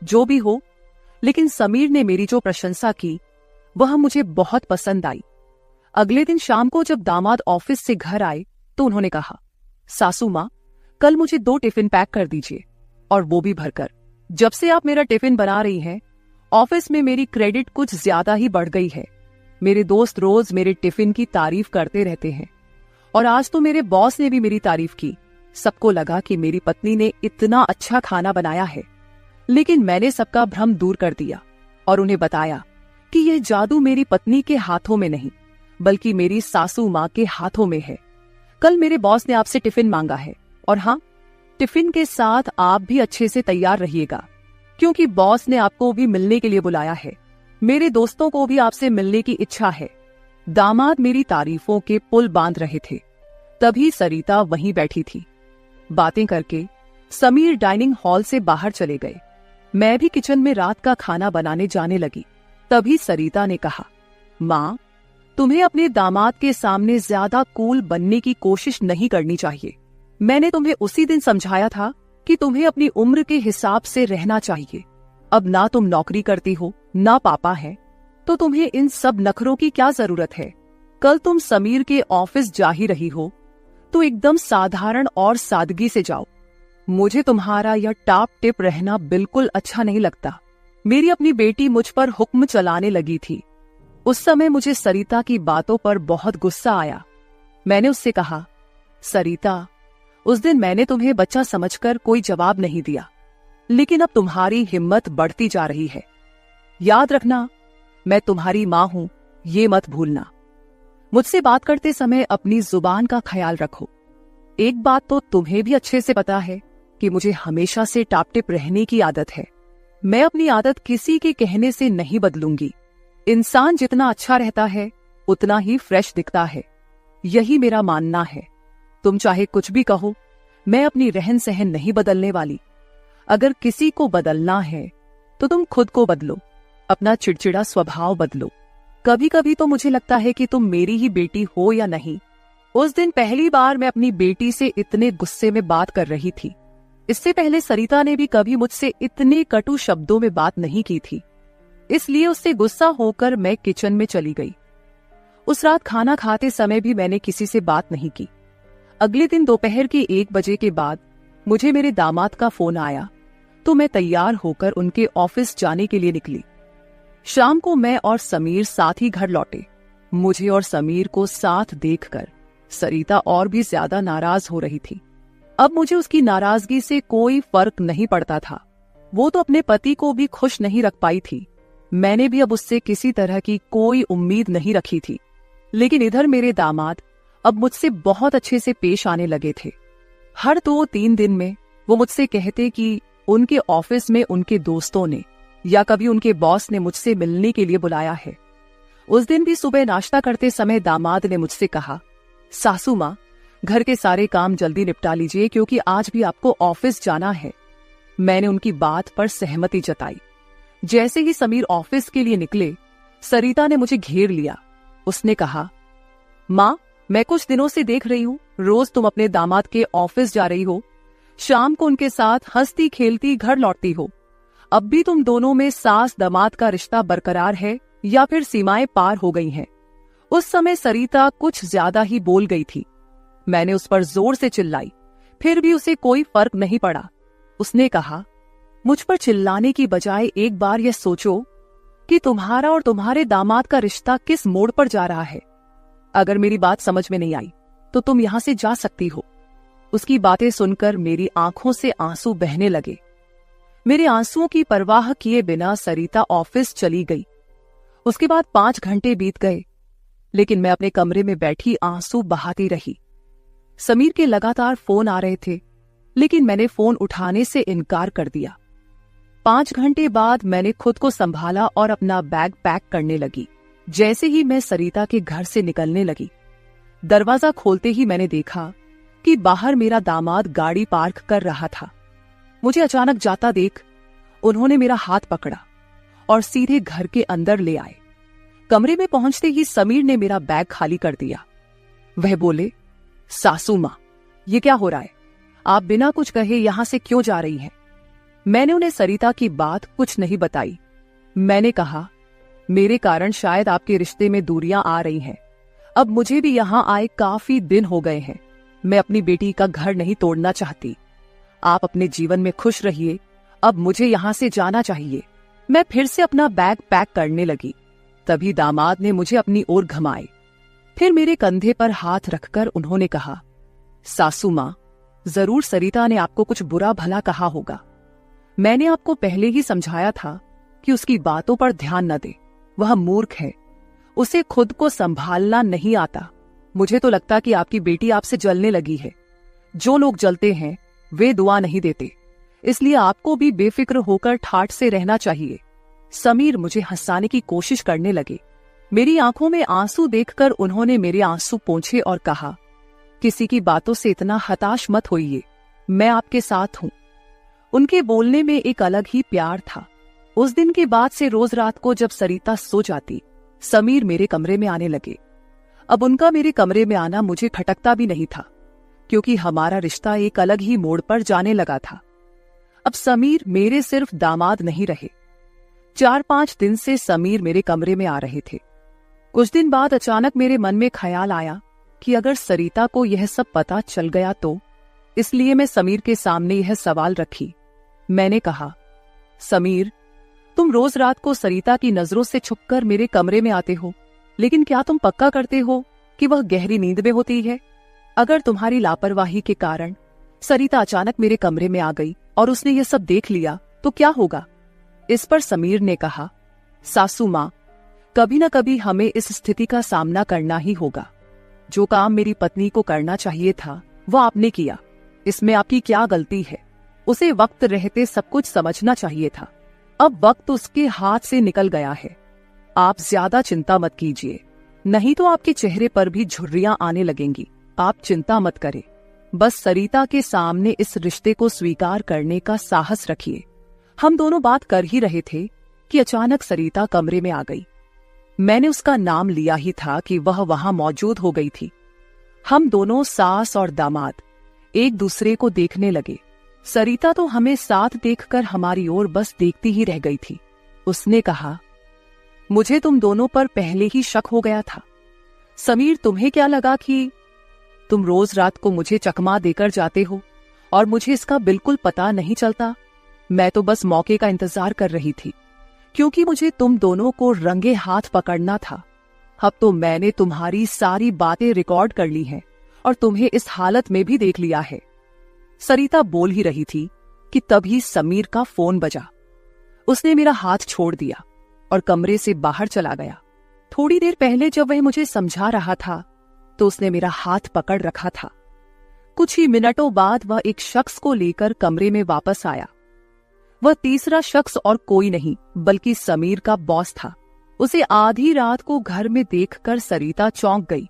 जो भी हो, लेकिन समीर ने मेरी जो प्रशंसा की वह मुझे बहुत पसंद आई। अगले दिन शाम को जब दामाद ऑफिस से घर आए तो उन्होंने कहा, सासू माँ, कल मुझे 2 टिफिन पैक कर दीजिए, और वो भी भरकर। जब से आप मेरा टिफिन बना रही हैं, ऑफिस में मेरी क्रेडिट कुछ ज्यादा ही बढ़ गई है। मेरे दोस्त रोज मेरे टिफिन की तारीफ करते रहते हैं, और आज तो मेरे बॉस ने भी मेरी तारीफ की। सबको लगा कि मेरी पत्नी ने इतना अच्छा खाना बनाया है, लेकिन मैंने सबका भ्रम दूर कर दिया और उन्हें बताया कि यह जादू मेरी पत्नी के हाथों में नहीं, बल्कि मेरी सासू माँ के हाथों में है। कल मेरे बॉस ने आपसे टिफिन मांगा है, और हाँ, टिफिन के साथ आप भी अच्छे से तैयार रहिएगा, क्योंकि बॉस ने आपको भी मिलने के लिए बुलाया है। मेरे दोस्तों को भी आपसे मिलने की इच्छा है। दामाद मेरी तारीफों के पुल बांध रहे थे, तभी सरिता वहीं बैठी थी। बातें करके समीर डाइनिंग हॉल से बाहर चले गए। मैं भी किचन में रात का खाना बनाने जाने लगी। तभी सरिता ने कहा, माँ, तुम्हें अपने दामाद के सामने ज्यादा कूल बनने की कोशिश नहीं करनी चाहिए। मैंने तुम्हें उसी दिन समझाया था कि तुम्हें अपनी उम्र के हिसाब से रहना चाहिए। अब ना तुम नौकरी करती हो, ना पापा है, तो तुम्हें इन सब नखरों की क्या जरूरत है। कल तुम समीर के ऑफिस जा ही रही हो तो एकदम साधारण और सादगी से जाओ। मुझे तुम्हारा यह टाप टिप रहना बिल्कुल अच्छा नहीं लगता। मेरी अपनी बेटी मुझ पर हुक्म चलाने लगी थी। उस समय मुझे सरिता की बातों पर बहुत गुस्सा आया। मैंने उससे कहा, सरिता, उस दिन मैंने तुम्हें बच्चा समझकर कोई जवाब नहीं दिया। लेकिन अब तुम्हारी हिम्मत बढ़ती जा रही है। याद रखना, मैं तुम्हारी मां हूं, ये मत भूलना। मुझसे बात करते समय अपनी जुबान का ख्याल रखो। एक बात तो तुम्हें भी अच्छे से पता है कि मुझे हमेशा से टाप-टिप रहने की आदत है। मैं अपनी आदत किसी के कहने से नहीं बदलूंगी। इंसान जितना अच्छा रहता है उतना ही फ्रेश दिखता है, यही मेरा मानना है। तुम चाहे कुछ भी कहो, मैं अपनी रहन सहन नहीं बदलने वाली। अगर किसी को बदलना है तो तुम खुद को बदलो, अपना चिड़चिड़ा स्वभाव बदलो। कभी कभी तो मुझे लगता है कि तुम मेरी ही बेटी हो या नहीं। उस दिन पहली बार मैं अपनी बेटी से इतने गुस्से में बात कर रही थी। इससे पहले सरिता ने भी कभी मुझसे इतने कटु शब्दों में बात नहीं की थी। इसलिए उससे गुस्सा होकर मैं किचन में चली गई। उस रात खाना खाते समय भी मैंने किसी से बात नहीं की। अगले दिन दोपहर के 1 बजे के बाद मुझे मेरे दामाद का फोन आया तो मैं तैयार होकर उनके ऑफिस जाने के लिए निकली। शाम को मैं और समीर साथ ही घर लौटे। मुझे और समीर को साथ देखकर सरिता और भी ज्यादा नाराज हो रही थी। अब मुझे उसकी नाराजगी से कोई फर्क नहीं पड़ता था। वो तो अपने पति को भी खुश नहीं रख पाई थी। मैंने भी अब उससे किसी तरह की कोई उम्मीद नहीं रखी थी। लेकिन इधर मेरे दामाद अब मुझसे बहुत अच्छे से पेश आने लगे थे। हर 2-3 दिन में वो मुझसे कहते कि उनके ऑफिस में उनके दोस्तों ने या कभी उनके बॉस ने मुझसे मिलने के लिए बुलाया है। उस दिन भी सुबह नाश्ता करते समय दामाद ने मुझसे कहा, सासू माँ, घर के सारे काम जल्दी निपटा लीजिए क्योंकि आज भी आपको ऑफिस जाना है। मैंने उनकी बात पर सहमति जताई। जैसे ही समीर ऑफिस के लिए निकले, सरिता ने मुझे घेर लिया। उसने कहा, माँ, मैं कुछ दिनों से देख रही हूँ रोज तुम अपने दामाद के ऑफिस जा रही हो, शाम को उनके साथ हंसती खेलती घर लौटती हो। अब भी तुम दोनों में सास दामाद का रिश्ता बरकरार है या फिर सीमाएं पार हो गई हैं? उस समय सरिता कुछ ज्यादा ही बोल गई थी। मैंने उस पर जोर से चिल्लाई, फिर भी उसे कोई फर्क नहीं पड़ा। उसने कहा, मुझ पर चिल्लाने की बजाय एक बार यह सोचो कि तुम्हारा और तुम्हारे दामाद का रिश्ता किस मोड़ पर जा रहा है। अगर मेरी बात समझ में नहीं आई तो तुम यहां से जा सकती हो। उसकी बातें सुनकर मेरी आंखों से आंसू बहने लगे। मेरे आंसुओं की परवाह किए बिना सरिता ऑफिस चली गई। उसके बाद 5 घंटे बीत गए, लेकिन मैं अपने कमरे में बैठी आंसू बहाती रही। समीर के लगातार फोन आ रहे थे, लेकिन मैंने फोन उठाने से इनकार कर दिया। 5 घंटे बाद मैंने खुद को संभाला और अपना बैग पैक करने लगी। जैसे ही मैं सरिता के घर से निकलने लगी, दरवाजा खोलते ही मैंने देखा कि बाहर मेरा दामाद गाड़ी पार्क कर रहा था। मुझे अचानक जाता देख उन्होंने मेरा हाथ पकड़ा और सीधे घर के अंदर ले आए। कमरे में पहुंचते ही समीर ने मेरा बैग खाली कर दिया। वह बोले, सासू मां, ये क्या हो रहा है? आप बिना कुछ कहे यहां से क्यों जा रही हैं? मैंने उन्हें सरिता की बात कुछ नहीं बताई। मैंने कहा, मेरे कारण शायद आपके रिश्ते में दूरियां आ रही हैं। अब मुझे भी यहां आए काफी दिन हो गए हैं। मैं अपनी बेटी का घर नहीं तोड़ना चाहती। आप अपने जीवन में खुश रहिए, अब मुझे यहां से जाना चाहिए। मैं फिर से अपना बैग पैक करने लगी। तभी दामाद ने मुझे अपनी ओर घुमाए। फिर मेरे कंधे पर हाथ रखकर उन्होंने कहा, सासू मां, जरूर सरिता ने आपको कुछ बुरा भला कहा होगा। मैंने आपको पहले ही समझाया था कि उसकी बातों पर ध्यान न दे। वह मूर्ख है, उसे खुद को संभालना नहीं आता। मुझे तो लगता कि आपकी बेटी आपसे जलने लगी है। जो लोग जलते हैं वे दुआ नहीं देते, इसलिए आपको भी बेफिक्र होकर ठाठ से रहना चाहिए। समीर मुझे हंसाने की कोशिश करने लगे। मेरी आंखों में आंसू देखकर उन्होंने मेरे आंसू पोंछे और कहा, किसी की बातों से इतना हताश मत होइए, मैं आपके साथ हूं। उनके बोलने में एक अलग ही प्यार था। उस दिन के बाद से रोज रात को जब सरिता सो जाती, समीर मेरे कमरे में आने लगे। अब उनका मेरे कमरे में आना मुझे खटकता भी नहीं था, क्योंकि हमारा रिश्ता एक अलग ही मोड़ पर जाने लगा था। अब समीर मेरे सिर्फ दामाद नहीं रहे। 4-5 दिन से समीर मेरे कमरे में आ रहे थे। कुछ दिन बाद अचानक मेरे मन में ख्याल आया कि अगर सरिता को यह सब पता चल गया तो, इसलिए मैं समीर के सामने यह सवाल रखी। मैंने कहा, समीर, तुम रोज रात को सरिता की नजरों से छुपकर मेरे कमरे में आते हो, लेकिन क्या तुम पक्का करते हो कि वह गहरी नींद में होती है? अगर तुम्हारी लापरवाही के कारण सरिता अचानक मेरे कमरे में आ गई और उसने ये सब देख लिया तो क्या होगा? इस पर समीर ने कहा, सासू माँ, कभी न कभी हमें इस स्थिति का सामना करना ही होगा। जो काम मेरी पत्नी को करना चाहिए था वो आपने किया, इसमें आपकी क्या गलती है? उसे वक्त रहते सब कुछ समझना चाहिए था। अब वक्त उसके हाथ से निकल गया है। आप ज्यादा चिंता मत कीजिए, नहीं तो आपके चेहरे पर भी झुर्रियां आने लगेंगी। आप चिंता मत करें, बस सरिता के सामने इस रिश्ते को स्वीकार करने का साहस रखिए। हम दोनों बात कर ही रहे थे कि अचानक सरिता कमरे में आ गई। मैंने उसका नाम लिया ही था कि वह वहां मौजूद हो गई थी। हम दोनों सास और दामाद एक दूसरे को देखने लगे। सरिता तो हमें साथ देखकर हमारी ओर बस देखती ही रह गई थी। उसने कहा, मुझे तुम दोनों पर पहले ही शक हो गया था। समीर, तुम्हें क्या लगा कि तुम रोज रात को मुझे चकमा देकर जाते हो और मुझे इसका बिल्कुल पता नहीं चलता? मैं तो बस मौके का इंतजार कर रही थी, क्योंकि मुझे तुम दोनों को रंगे हाथ पकड़ना था। अब तो मैंने तुम्हारी सारी बातें रिकॉर्ड कर ली हैं और तुम्हें इस हालत में भी देख लिया है। सरिता बोल ही रही थी कि तभी समीर का फोन बजा। उसने मेरा हाथ छोड़ दिया और कमरे से बाहर चला गया। थोड़ी देर पहले जब वह मुझे समझा रहा था तो उसने मेरा हाथ पकड़ रखा था। कुछ ही मिनटों बाद वह एक शख्स को लेकर कमरे में वापस आया। वह तीसरा शख्स और कोई नहीं बल्कि समीर का बॉस था। उसे आधी रात को घर में देखकर सरिता चौंक गई।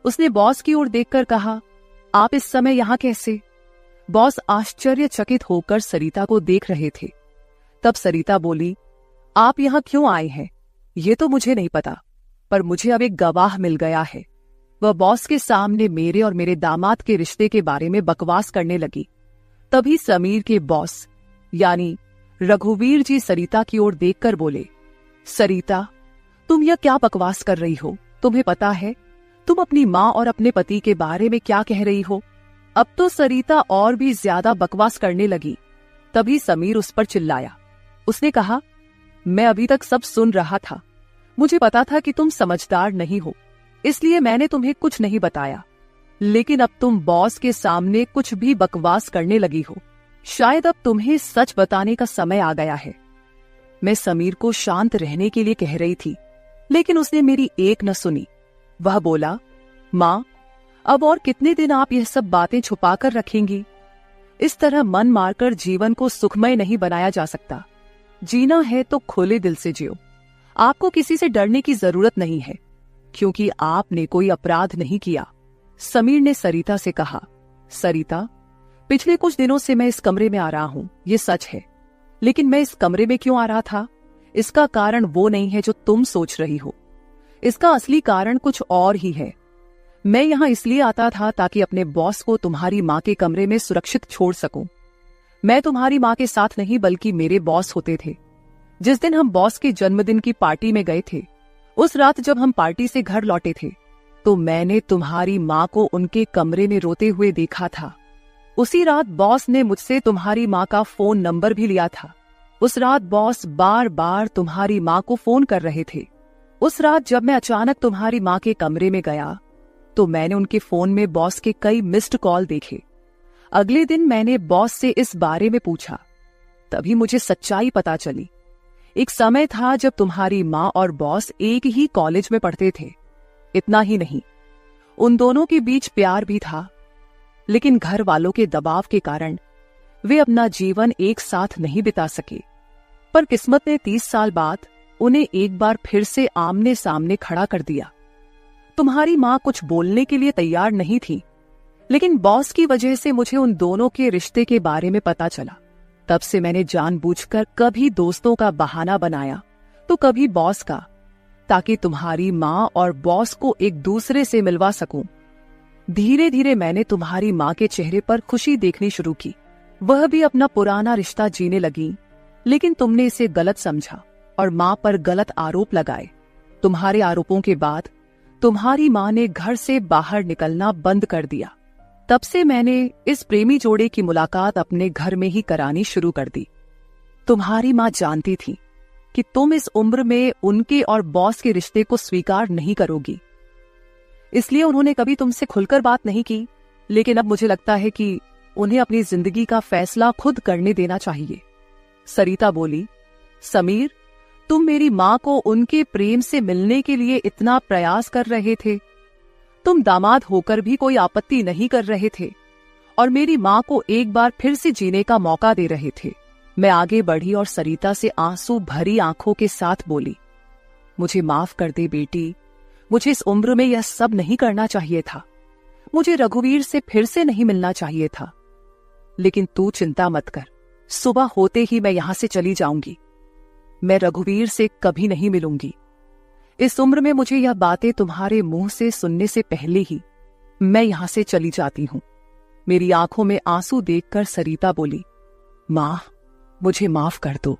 उसने बॉस की ओर देखकर कहा, आप इस समय यहां कैसे? बॉस आश्चर्यचकित होकर सरिता को देख रहे थे। तब सरिता बोली, आप यहां क्यों आए हैं ये तो मुझे नहीं पता, पर मुझे अब एक गवाह मिल गया है। वह बॉस के सामने मेरे और मेरे दामाद के रिश्ते के बारे में बकवास करने लगी। तभी समीर के बॉस यानी रघुवीर जी सरिता की ओर देखकर बोले, सरिता, तुम यह क्या बकवास कर रही हो? तुम्हें पता है तुम अपनी माँ और अपने पति के बारे में क्या कह रही हो? अब तो सरिता और भी ज्यादा बकवास करने लगी। तभी समीर उस पर चिल्लाया। उसने कहा, मैं अभी तक सब सुन रहा था। मुझे पता था कि तुम समझदार नहीं हो, इसलिए मैंने तुम्हें कुछ नहीं बताया, लेकिन अब तुम बॉस के सामने कुछ भी बकवास करने लगी हो। शायद अब तुम्हें सच बताने का समय आ गया है। मैं समीर को शांत रहने के लिए कह रही थी, लेकिन उसने मेरी एक न सुनी। वह बोला, माँ, अब और कितने दिन आप यह सब बातें छुपा कर रखेंगी? इस तरह मन मारकर जीवन को सुखमय नहीं बनाया जा सकता। जीना है तो खुले दिल से जियो। आपको किसी से डरने की जरूरत नहीं है, क्योंकि आपने कोई अपराध नहीं किया। समीर ने सरिता से कहा, सरिता, पिछले कुछ दिनों से मैं इस कमरे में आ रहा हूं, ये सच है, लेकिन मैं इस कमरे में क्यों आ रहा था इसका कारण वो नहीं है जो तुम सोच रही हो। इसका असली कारण कुछ और ही है। मैं यहां इसलिए आता था ताकि अपने बॉस को तुम्हारी माँ के कमरे में सुरक्षित छोड़ सकूं। मैं तुम्हारी माँ के साथ नहीं बल्कि मेरे बॉस होते थे। जिस दिन हम बॉस के जन्मदिन की पार्टी में गए थे, उस रात जब हम पार्टी से घर लौटे थे तो मैंने तुम्हारी माँ को उनके कमरे में रोते हुए देखा था। उसी रात बॉस ने मुझसे तुम्हारी माँ का फोन नंबर भी लिया था। उस रात बॉस बार बार तुम्हारी माँ को फोन कर रहे थे। उस रात जब मैं अचानक तुम्हारी माँ के कमरे में गया तो मैंने उनके फोन में बॉस के कई मिस्ड कॉल देखे। अगले दिन मैंने बॉस से इस बारे में पूछा, तभी मुझे सच्चाई पता चली। एक समय था जब तुम्हारी माँ और बॉस एक ही कॉलेज में पढ़ते थे। इतना ही नहीं, उन दोनों के बीच प्यार भी था, लेकिन घर वालों के दबाव के कारण वे अपना जीवन एक साथ नहीं बिता सके। पर किस्मत ने 30 साल बाद उन्हें एक बार फिर से आमने सामने खड़ा कर दिया। तुम्हारी माँ कुछ बोलने के लिए तैयार नहीं थी, लेकिन बॉस की वजह से मुझे उन दोनों के रिश्ते के बारे में पता चला। तब से मैंने जानबूझकर कभी दोस्तों का बहाना बनाया तो कभी बॉस का, ताकि तुम्हारी माँ और बॉस को एक दूसरे से मिलवा सकूं। धीरे धीरे मैंने तुम्हारी माँ के चेहरे पर खुशी देखनी शुरू की। वह भी अपना पुराना रिश्ता जीने लगी, लेकिन तुमने इसे गलत समझा और माँ पर गलत आरोप लगाए। तुम्हारे आरोपों के बाद तुम्हारी माँ ने घर से बाहर निकलना बंद कर दिया। तब से मैंने इस प्रेमी जोड़े की मुलाकात अपने घर में ही करानी शुरू कर दी। तुम्हारी माँ जानती थी कि तुम इस उम्र में उनके और बॉस के रिश्ते को स्वीकार नहीं करोगी, इसलिए उन्होंने कभी तुमसे खुलकर बात नहीं की। लेकिन अब मुझे लगता है कि उन्हें अपनी जिंदगी का फैसला खुद करने देना चाहिए। सरिता बोली, समीर, तुम मेरी माँ को उनके प्रेम से मिलने के लिए इतना प्रयास कर रहे थे, तुम दामाद होकर भी कोई आपत्ति नहीं कर रहे थे और मेरी माँ को एक बार फिर से जीने का मौका दे रहे थे। मैं आगे बढ़ी और सरिता से आंसू भरी आंखों के साथ बोली, मुझे माफ कर दे बेटी, मुझे इस उम्र में यह सब नहीं करना चाहिए था, मुझे रघुवीर से फिर से नहीं मिलना चाहिए था। लेकिन तू चिंता मत कर, सुबह होते ही मैं यहां से चली जाऊंगी। मैं रघुवीर से कभी नहीं मिलूंगी। इस उम्र में मुझे यह बातें तुम्हारे मुंह से सुनने से पहले ही मैं यहां से चली जाती हूं। मेरी आंखों में आंसू देखकर सरिता बोली, मां, मुझे माफ कर दो,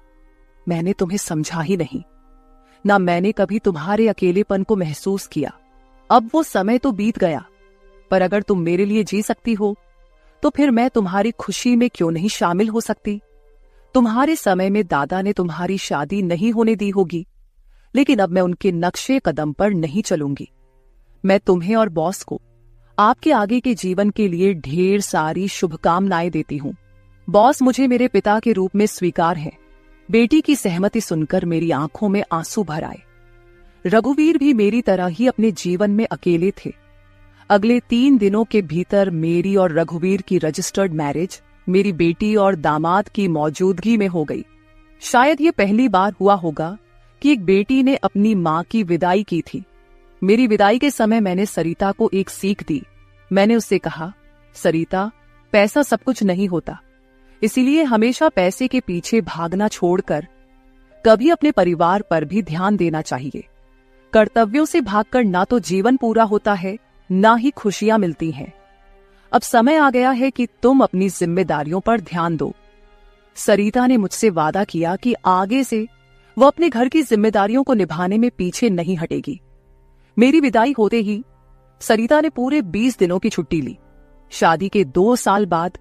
मैंने तुम्हें समझा ही नहीं, ना मैंने कभी तुम्हारे अकेलेपन को महसूस किया। अब वो समय तो बीत गया, पर अगर तुम मेरे लिए जी सकती हो तो फिर मैं तुम्हारी खुशी में क्यों नहीं शामिल हो सकती। तुम्हारे समय में दादा ने तुम्हारी शादी नहीं होने दी होगी, लेकिन अब मैं उनके नक्शे कदम पर नहीं चलूंगी। मैं तुम्हें और बॉस को आपके आगे के जीवन के लिए ढेर सारी शुभकामनाएं देती हूं। बॉस मुझे मेरे पिता के रूप में स्वीकार है। बेटी की सहमति सुनकर मेरी आंखों में आंसू भर आए। रघुवीर भी मेरी तरह ही अपने जीवन में अकेले थे। अगले 3 दिनों के भीतर मेरी और रघुवीर की रजिस्टर्ड मैरिज मेरी बेटी और दामाद की मौजूदगी में हो गई। शायद ये पहली बार हुआ होगा कि एक बेटी ने अपनी मां की विदाई की थी। मेरी विदाई के समय मैंने सरिता को एक सीख दी। मैंने उससे कहा, सरिता, पैसा सब कुछ नहीं होता, इसीलिए हमेशा पैसे के पीछे भागना छोड़कर कभी अपने परिवार पर भी ध्यान देना चाहिए। कर्तव्यों से भागकर ना तो जीवन पूरा होता है, ना ही खुशियां मिलती हैं। अब समय आ गया है कि तुम अपनी जिम्मेदारियों पर ध्यान दो। सरिता ने मुझसे वादा किया कि आगे से वो अपने घर की जिम्मेदारियों को निभाने में पीछे नहीं हटेगी। मेरी विदाई होते ही सरिता ने पूरे 20 दिनों की छुट्टी ली। शादी के 2 साल बाद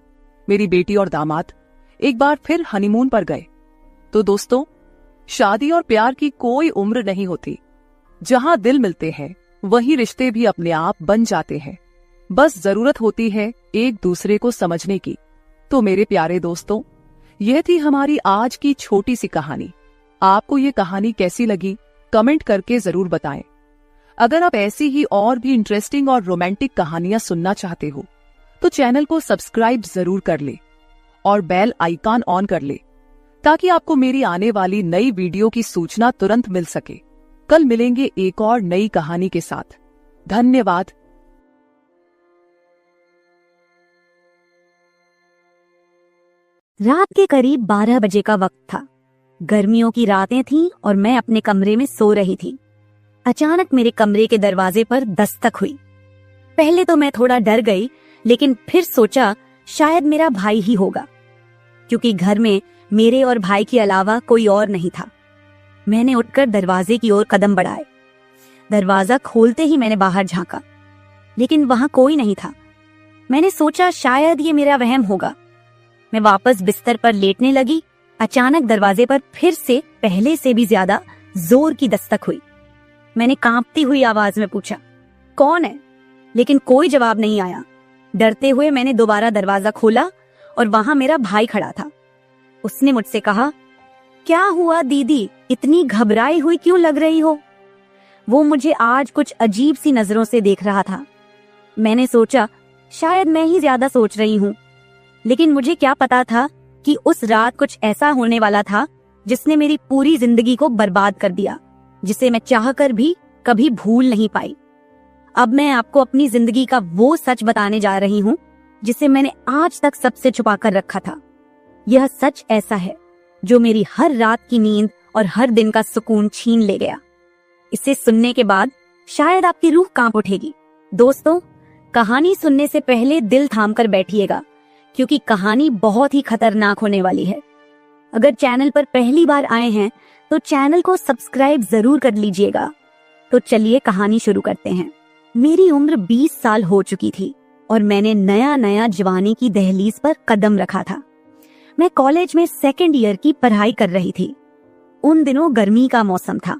मेरी बेटी और दामाद एक बार फिर हनीमून पर गए। तो दोस्तों, शादी और प्यार की कोई उम्र नहीं होती। जहां दिल मिलते हैं वहीं रिश्ते भी अपने आप बन जाते हैं। बस जरूरत होती है एक दूसरे को समझने की। तो मेरे प्यारे दोस्तों, यह थी हमारी आज की छोटी सी कहानी। आपको ये कहानी कैसी लगी कमेंट करके जरूर बताएं। अगर आप ऐसी ही और भी इंटरेस्टिंग और रोमांटिक कहानियां सुनना चाहते हो तो चैनल को सब्सक्राइब जरूर कर ले और बेल आइकॉन ऑन कर ले, ताकि आपको मेरी आने वाली नई वीडियो की सूचना तुरंत मिल सके। कल मिलेंगे एक और नई कहानी के साथ। धन्यवाद। रात के करीब 12 बजे का वक्त था। गर्मियों की रातें थीं और मैं अपने कमरे में सो रही थी। अचानक मेरे कमरे के दरवाजे पर दस्तक हुई। पहले तो मैं थोड़ा डर गई, लेकिन फिर सोचा शायद मेरा भाई ही होगा, क्योंकि घर में मेरे और भाई के अलावा कोई और नहीं था। मैंने उठकर दरवाजे की ओर कदम बढ़ाए। दरवाजा खोलते ही मैंने बाहर झांका, लेकिन वहां कोई नहीं था। मैंने सोचा शायद ये मेरा वहम होगा। मैं वापस बिस्तर पर लेटने लगी। अचानक दरवाजे पर फिर से पहले से भी ज्यादा जोर की दस्तक हुई। मैंने कांपती हुई आवाज में पूछा, कौन है? लेकिन कोई जवाब नहीं आया। डरते हुए मैंने दोबारा दरवाजा खोला और वहां मेरा भाई खड़ा था। उसने मुझसे कहा, क्या हुआ दीदी, इतनी घबराई हुई क्यों लग रही हो? वो मुझे आज कुछ अजीब सी नजरों से देख रहा था। मैंने सोचा शायद मैं ही ज्यादा सोच रही हूँ, लेकिन मुझे क्या पता था कि उस रात कुछ ऐसा होने वाला था जिसने मेरी पूरी जिंदगी को बर्बाद कर दिया, जिसे मैं चाहकर भी कभी भूल नहीं पाई। अब मैं आपको अपनी जिंदगी का वो सच बताने जा रही हूँ जिसे मैंने आज तक सबसे छुपा कर रखा था। यह सच ऐसा है जो मेरी हर रात की नींद और हर दिन का सुकून छीन ले गया। इसे सुनने के बाद शायद आपकी रूह कांप उठेगी। दोस्तों, कहानी सुनने से पहले दिल थाम कर बैठिएगा, क्योंकि कहानी बहुत ही खतरनाक होने वाली है। अगर चैनल पर पहली बार आए हैं तो चैनल को सब्सक्राइब जरूर कर लीजिएगा। तो चलिए कहानी शुरू करते हैं। मेरी उम्र 20 साल हो चुकी थी और मैंने नया नया जवानी की दहलीज पर कदम रखा था। मैं कॉलेज में 2nd ईयर की पढ़ाई कर रही थी। उन दिनों गर्मी का मौसम था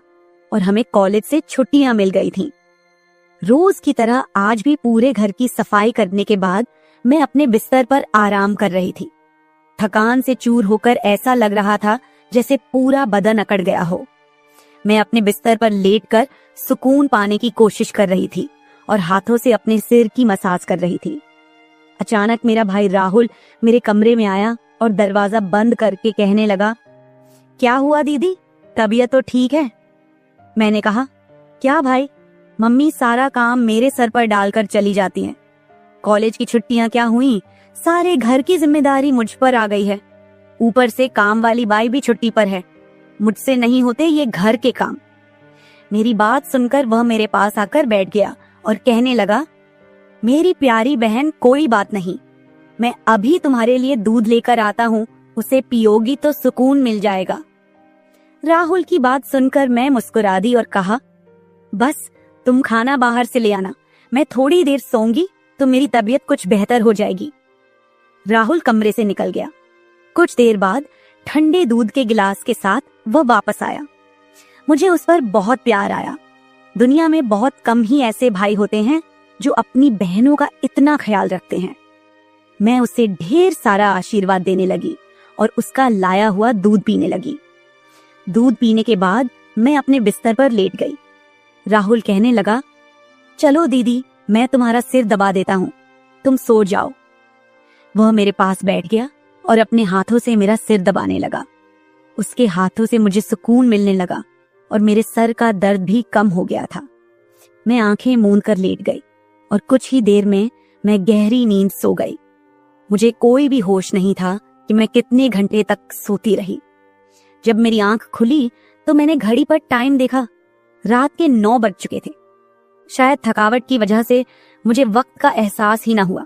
और हमें कॉलेज से छुट्टियां मिल गई थीं। रोज की तरह आज भी पूरे घर की सफाई करने के बाद मैं अपने बिस्तर पर आराम कर रही थी। थकान से चूर होकर ऐसा लग रहा था जैसे पूरा बदन अकड़ गया हो। मैं अपने बिस्तर पर लेटकर सुकून पाने की कोशिश कर रही थी और हाथों से अपने सिर की मसाज कर रही थी। अचानक मेरा भाई राहुल मेरे कमरे में आया और दरवाजा बंद करके कहने लगा, क्या हुआ दीदी, तबीयत तो ठीक है? मैंने कहा, क्या भाई, मम्मी सारा काम मेरे सर पर डालकर चली जाती हैं। कॉलेज की छुट्टियां क्या हुई, सारे घर की जिम्मेदारी मुझ पर आ गई है। ऊपर से काम वाली बाई भी छुट्टी पर है। मुझसे नहीं होते ये घर के काम। मेरी बात सुनकर वह मेरे पास आकर बैठ गया और कहने लगा, मेरी प्यारी बहन, कोई बात नहीं, मैं अभी तुम्हारे लिए दूध लेकर आता हूँ, उसे पियोगी तो सुकून मिल जाएगा। राहुल की बात सुनकर मैं मुस्कुरा दी और कहा, बस तुम खाना बाहर से ले आना, मैं थोड़ी देर सोऊंगी तो मेरी तबीयत कुछ बेहतर हो जाएगी। राहुल कमरे से निकल गया। कुछ देर बाद ठंडे दूध के गिलास के साथ वह वापस आया। मुझे उस पर बहुत प्यार आया। दुनिया में बहुत कम ही ऐसे भाई होते हैं जो अपनी बहनों का इतना ख्याल रखते हैं। मैं उसे ढेर सारा आशीर्वाद देने लगी और उसका लाया हुआ दूध पीने लगी। दूध पीने के बाद मैं अपने बिस्तर पर लेट गई। राहुल कहने लगा, चलो दीदी, मैं तुम्हारा सिर दबा देता हूँ, तुम सो जाओ। वह मेरे पास बैठ गया और अपने हाथों से मेरा सिर दबाने लगा। उसके हाथों से मुझे सुकून मिलने लगा और मेरे सर का दर्द भी कम हो गया था। मैं आंखें मूंद कर लेट गई और कुछ ही देर में मैं गहरी नींद सो गई। मुझे कोई भी होश नहीं था कि मैं कितने घंटे तक सोती रही। जब मेरी आंख खुली तो मैंने घड़ी पर टाइम देखा। रात के 9 बज चुके थे। शायद थकावट की वजह से मुझे वक्त का एहसास ही न हुआ।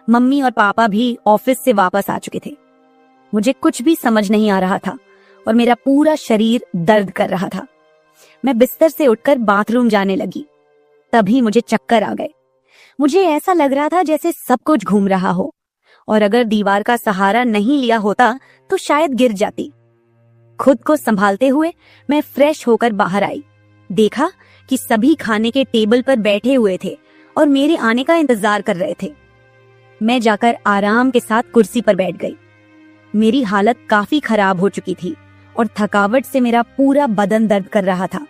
मम्मी और पापा भी ऑफिस से वापस आ चुके थे। मुझे कुछ भी समझ नहीं आ रहा था और मेरा पूरा शरीर दर्द कर रहा था। मैं बिस्तर से उठकर बाथरूम जाने लगी। तभी मुझे चक्कर आ गए। मुझे ऐसा लग रहा था जैसे सब कुछ घूम रहा हो और अगर दीवार का सहारा नहीं लिया होता तो शायद गिर जाती। खुद को संभालते हुए मैं फ्रेश होकर बाहर आई। देखा कि सभी खाने के टेबल पर बैठे हुए थे और मेरे आने का इंतजार कर रहे थे। मैं जाकर आराम के साथ कुर्सी पर बैठ गई। मेरी हालत काफी खराब हो चुकी थी और थकावट से मेरा पूरा बदन दर्द कर रहा था।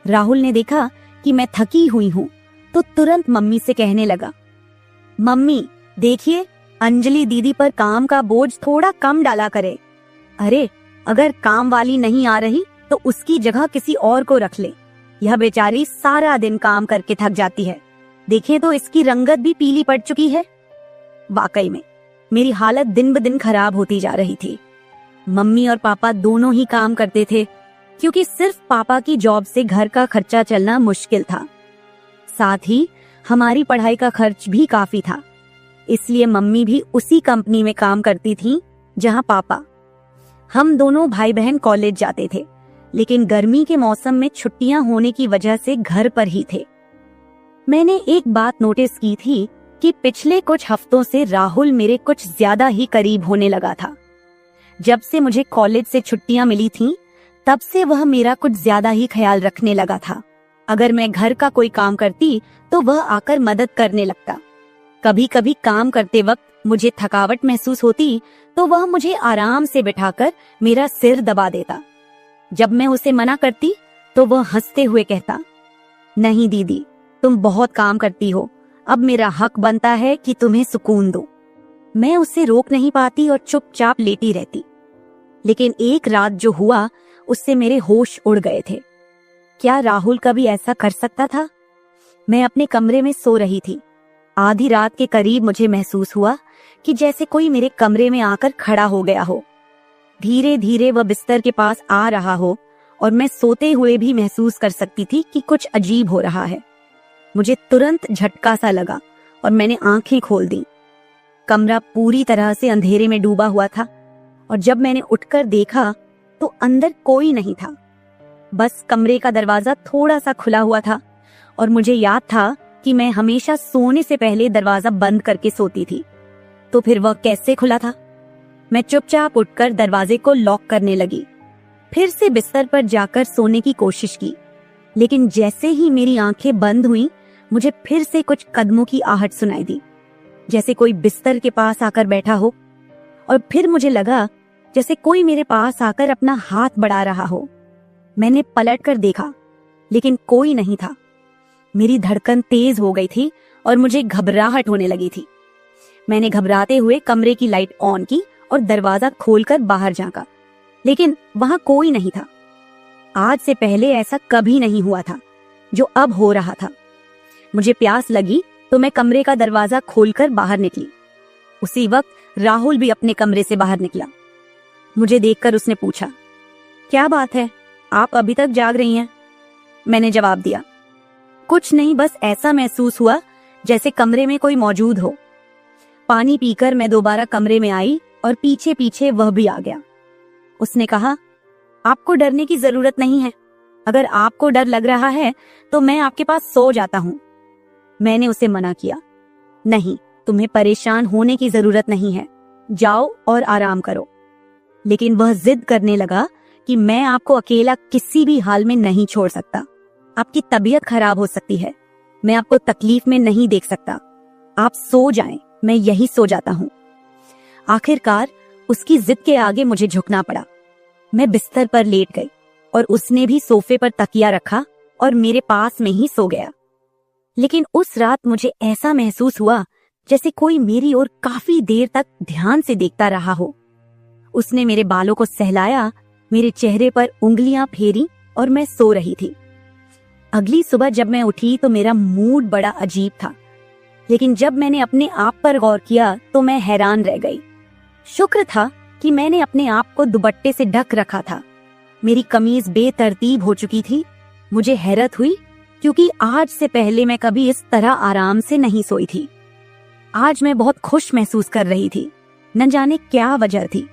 राहुल ने देखा कि मैं थकी हुई हूँ तो तुरंत मम्मी से कहने लगा, मम्मी देखिए, अंजलि दीदी पर काम का बोझ थोड़ा कम डाला करे। अरे, अगर काम वाली नहीं आ रही तो उसकी जगह किसी और को रख ले। यह बेचारी सारा दिन काम करके थक जाती है। देखें तो इसकी रंगत भी पीली पड़ चुकी है। वाकई में मेरी हालत दिन ब दिन खराब होती जा रही थी। मम्मी और पापा दोनों ही काम करते थे क्योंकि सिर्फ पापा की जॉब से घर का खर्चा चलना मुश्किल था। साथ ही हमारी पढ़ाई का खर्च भी काफी था, इसलिए मम्मी भी उसी कंपनी में काम करती थी जहां पापा। हम दोनों भाई बहन कॉलेज जाते थे, लेकिन गर्मी के मौसम में छुट्टियां होने की वजह से घर पर ही थे। मैंने एक बात नोटिस की थी कि पिछले कुछ हफ्तों से राहुल मेरे कुछ ज्यादा ही करीब होने लगा था। जब से मुझे कॉलेज से छुट्टियां मिली थीं, तब से वह मेरा कुछ ज्यादा ही ख्याल रखने लगा था। अगर मैं घर का कोई काम करती तो वह आकर मदद करने लगता। कभी कभी काम करते वक्त मुझे थकावट महसूस होती तो वह मुझे आराम से बिठाकर मेरा सिर दबा देता। जब मैं उसे मना करती तो वह हंसते हुए कहता, नहीं दीदी, तुम बहुत काम करती हो, अब मेरा हक बनता है कि तुम्हें सुकून दो। मैं उसे रोक नहीं पाती और चुपचाप लेटी रहती। लेकिन एक रात जो हुआ उससे मेरे होश उड़ गए थे। क्या राहुल कभी ऐसा कर सकता था? मैं अपने कमरे में सो रही थी। आधी रात के करीब मुझे महसूस हुआ कि जैसे कोई मेरे कमरे में आकर खड़ा हो गया हो। धीरे धीरे वह बिस्तर के पास आ रहा हो और मैं सोते हुए भी महसूस कर सकती थी कि कुछ अजीब हो रहा है। मुझे तुरंत झटका सा लगा और मैंने आंखें खोल दी। कमरा पूरी तरह से अंधेरे में डूबा हुआ था और जब मैंने उठकर देखा तो अंदर कोई नहीं था। बस कमरे का दरवाजा थोड़ा सा खुला हुआ था और मुझे याद था कि मैं हमेशा सोने से पहले दरवाजा बंद करके सोती थी। तो फिर वह कैसे खुला था? मैं चुपचाप उठकर दरवाजे को लॉक करने लगी। फिर से बिस्तर पर जाकर सोने की कोशिश की, लेकिन जैसे ही मेरी आंखें बंद हुईं, मुझे फिर से कुछ कदमों की आहट सुनाई दी। जैसे कोई बिस्तर के पास आकर बैठा हो, और फिर मुझे लगा जैसे कोई मेरे पास आकर अपना हाथ बढ़ा रहा हो। मैंने पलट कर देखा, लेकिन कोई नहीं था। मेरी धड़कन तेज हो गई थी और मुझे घबराहट होने लगी थी। मैंने घबराते हुए कमरे की लाइट ऑन की और दरवाजा खोलकर बाहर झांका, लेकिन वहां कोई नहीं था। आज से पहले ऐसा कभी नहीं हुआ था जो अब हो रहा था। मुझे प्यास लगी तो मैं कमरे का दरवाजा खोलकर बाहर निकली। उसी वक्त राहुल भी अपने कमरे से बाहर निकला। मुझे देखकर उसने पूछा, क्या बात है, आप अभी तक जाग रही हैं? मैंने जवाब दिया, कुछ नहीं, बस ऐसा महसूस हुआ जैसे कमरे में कोई मौजूद हो। पानी पीकर मैं दोबारा कमरे में आई और पीछे पीछे वह भी आ गया। उसने कहा, आपको डरने की जरूरत नहीं है। अगर आपको डर लग रहा है तो मैं आपके पास सो जाता हूँ। मैंने उसे मना किया, नहीं, तुम्हें परेशान होने की जरूरत नहीं है, जाओ और आराम करो। लेकिन वह जिद करने लगा कि मैं आपको अकेला किसी भी हाल में नहीं छोड़ सकता। आपकी तबीयत खराब हो सकती है, मैं आपको तकलीफ में नहीं देख सकता। आप सो जाएं, मैं यही सो जाता हूँ। आखिरकार उसकी जिद के आगे मुझे झुकना पड़ा। मैं बिस्तर पर लेट गई और उसने भी सोफे पर तकिया रखा और मेरे पास में ही सो गया। लेकिन उस रात मुझे ऐसा महसूस हुआ जैसे कोई मेरी ओर काफी देर तक ध्यान से देखता रहा हो। उसने मेरे बालों को सहलाया, मेरे चेहरे पर उंगलियां फेरी और मैं सो रही थी। अगली सुबह जब मैं उठी तो मेरा मूड बड़ा अजीब था, लेकिन जब मैंने अपने आप पर गौर किया तो मैं हैरान रह गई। शुक्र था कि मैंने अपने आप को दुपट्टे से ढक रखा था। मेरी कमीज बेतरतीब हो चुकी थी। मुझे हैरत हुई क्योंकि आज से पहले मैं कभी इस तरह आराम से नहीं सोई थी। आज मैं बहुत खुश महसूस कर रही थी, न जाने क्या वजह थी।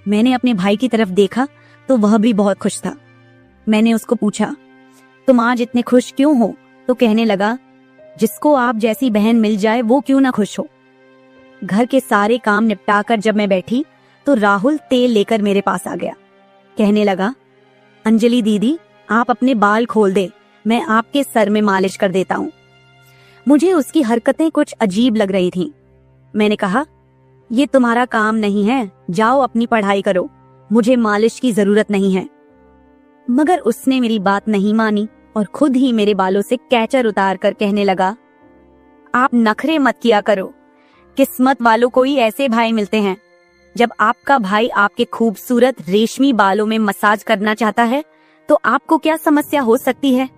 मैंने अपने भाई की तरफ देखा तो वह भी बहुत खुश था। मैंने उसको पूछा, तुम आज इतने खुश क्यों हो? तो कहने लगा, जिसको आप जैसी बहन मिल जाए वो क्यों ना खुश हो। घर के सारे काम निपटाकर जब मैं बैठी तो राहुल तेल लेकर मेरे पास आ गया। कहने लगा, अंजलि दीदी, आप अपने बाल खोल दे, मैं आपके सर में मालिश कर देता हूँ। मुझे उसकी हरकतें कुछ अजीब लग रही थीं। मैंने कहा, ये तुम्हारा काम नहीं है, जाओ अपनी पढ़ाई करो, मुझे मालिश की जरूरत नहीं है। मगर उसने मेरी बात नहीं मानी और खुद ही मेरे बालों से कैचर उतार कर कहने लगा, आप नखरे मत किया करो, किस्मत वालों को ही ऐसे भाई मिलते हैं। जब आपका भाई आपके खूबसूरत रेशमी बालों में मसाज करना चाहता है तो आपको क्या समस्या हो सकती है?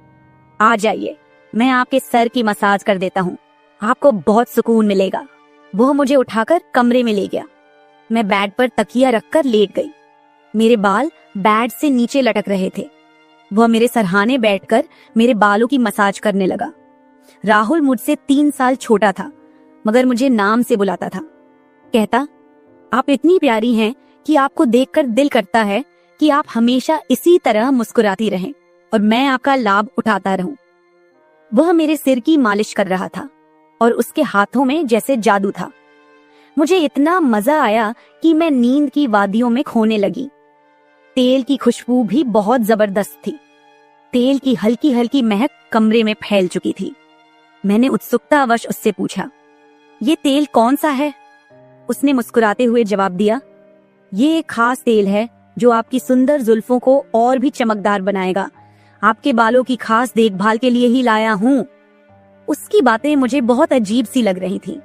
आ जाइए, मैं आपके सर की मसाज कर देता हूँ, आपको बहुत सुकून मिलेगा। वह मुझे उठाकर कमरे में ले गया। मैं बेड पर तकिया रखकर लेट गई। मेरे बाल बेड से नीचे लटक रहे थे। वह मेरे सरहाने बैठकर मेरे बालों की मसाज करने लगा। राहुल मुझसे 3 साल छोटा था, मगर मुझे नाम से बुलाता था। कहता, आप इतनी प्यारी हैं कि आपको देखकर दिल करता है कि आप हमेशा इसी तरह मुस्कुराती रहें और मैं आपका लाभ उठाता रहूं। वह मेरे सिर की मालिश कर रहा था और उसके हाथों में जैसे जादू था। मुझे इतना मजा आया कि मैं नींद की वादियों में खोने लगी। तेल की खुशबू भी बहुत जबरदस्त थी। तेल की हल्की हल्की महक कमरे में फैल चुकी थी। मैंने उत्सुकतावश उससे पूछा, ये तेल कौन सा है? उसने मुस्कुराते हुए जवाब दिया, ये एक खास तेल है जो आपकी सुंदर जुल्फों को और भी चमकदार बनाएगा। आपके बालों की खास देखभाल के लिए ही लाया हूँ। उसकी बातें मुझे बहुत अजीब सी लग रही थी।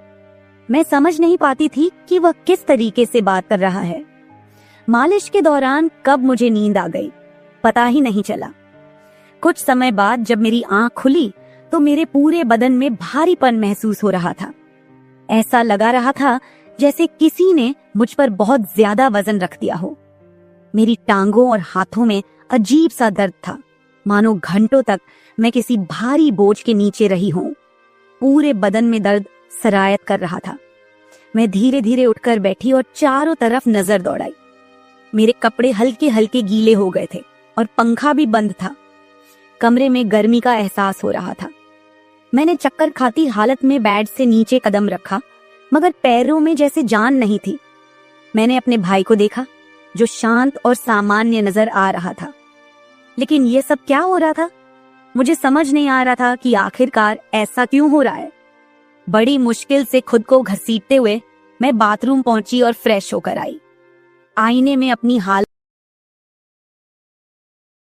मैं समझ नहीं पाती थी कि वह किस तरीके से बात कर रहा है। मालिश के दौरान कब मुझे नींद आ गई पता ही नहीं चला। कुछ समय बाद जब मेरी आंख खुली तो मेरे पूरे बदन में भारीपन महसूस हो रहा था। ऐसा लगा रहा था जैसे किसी ने मुझ पर बहुत ज्यादा वजन रख दिया हो। मेरी टांगों और हाथों में अजीब सा दर्द था, मानो घंटों तक मैं किसी भारी बोझ के नीचे रही हूं। पूरे बदन में दर्द सरायत कर रहा था। मैं धीरे धीरे उठकर बैठी और चारों तरफ नजर दौड़ाई। मेरे कपड़े हल्के हल्के गीले हो गए थे और पंखा भी बंद था। कमरे में गर्मी का एहसास हो रहा था। मैंने चक्कर खाती हालत में बेड से नीचे कदम रखा, मगर पैरों में जैसे जान नहीं थी। मैंने अपने भाई को देखा जो शांत और सामान्य नजर आ रहा था। लेकिन ये सब क्या हो रहा था? मुझे समझ नहीं आ रहा था कि आखिरकार ऐसा क्यों हो रहा है। बड़ी मुश्किल से खुद को घसीटते हुए मैं बाथरूम पहुंची और फ्रेश होकर आई। आईने में अपनी हालत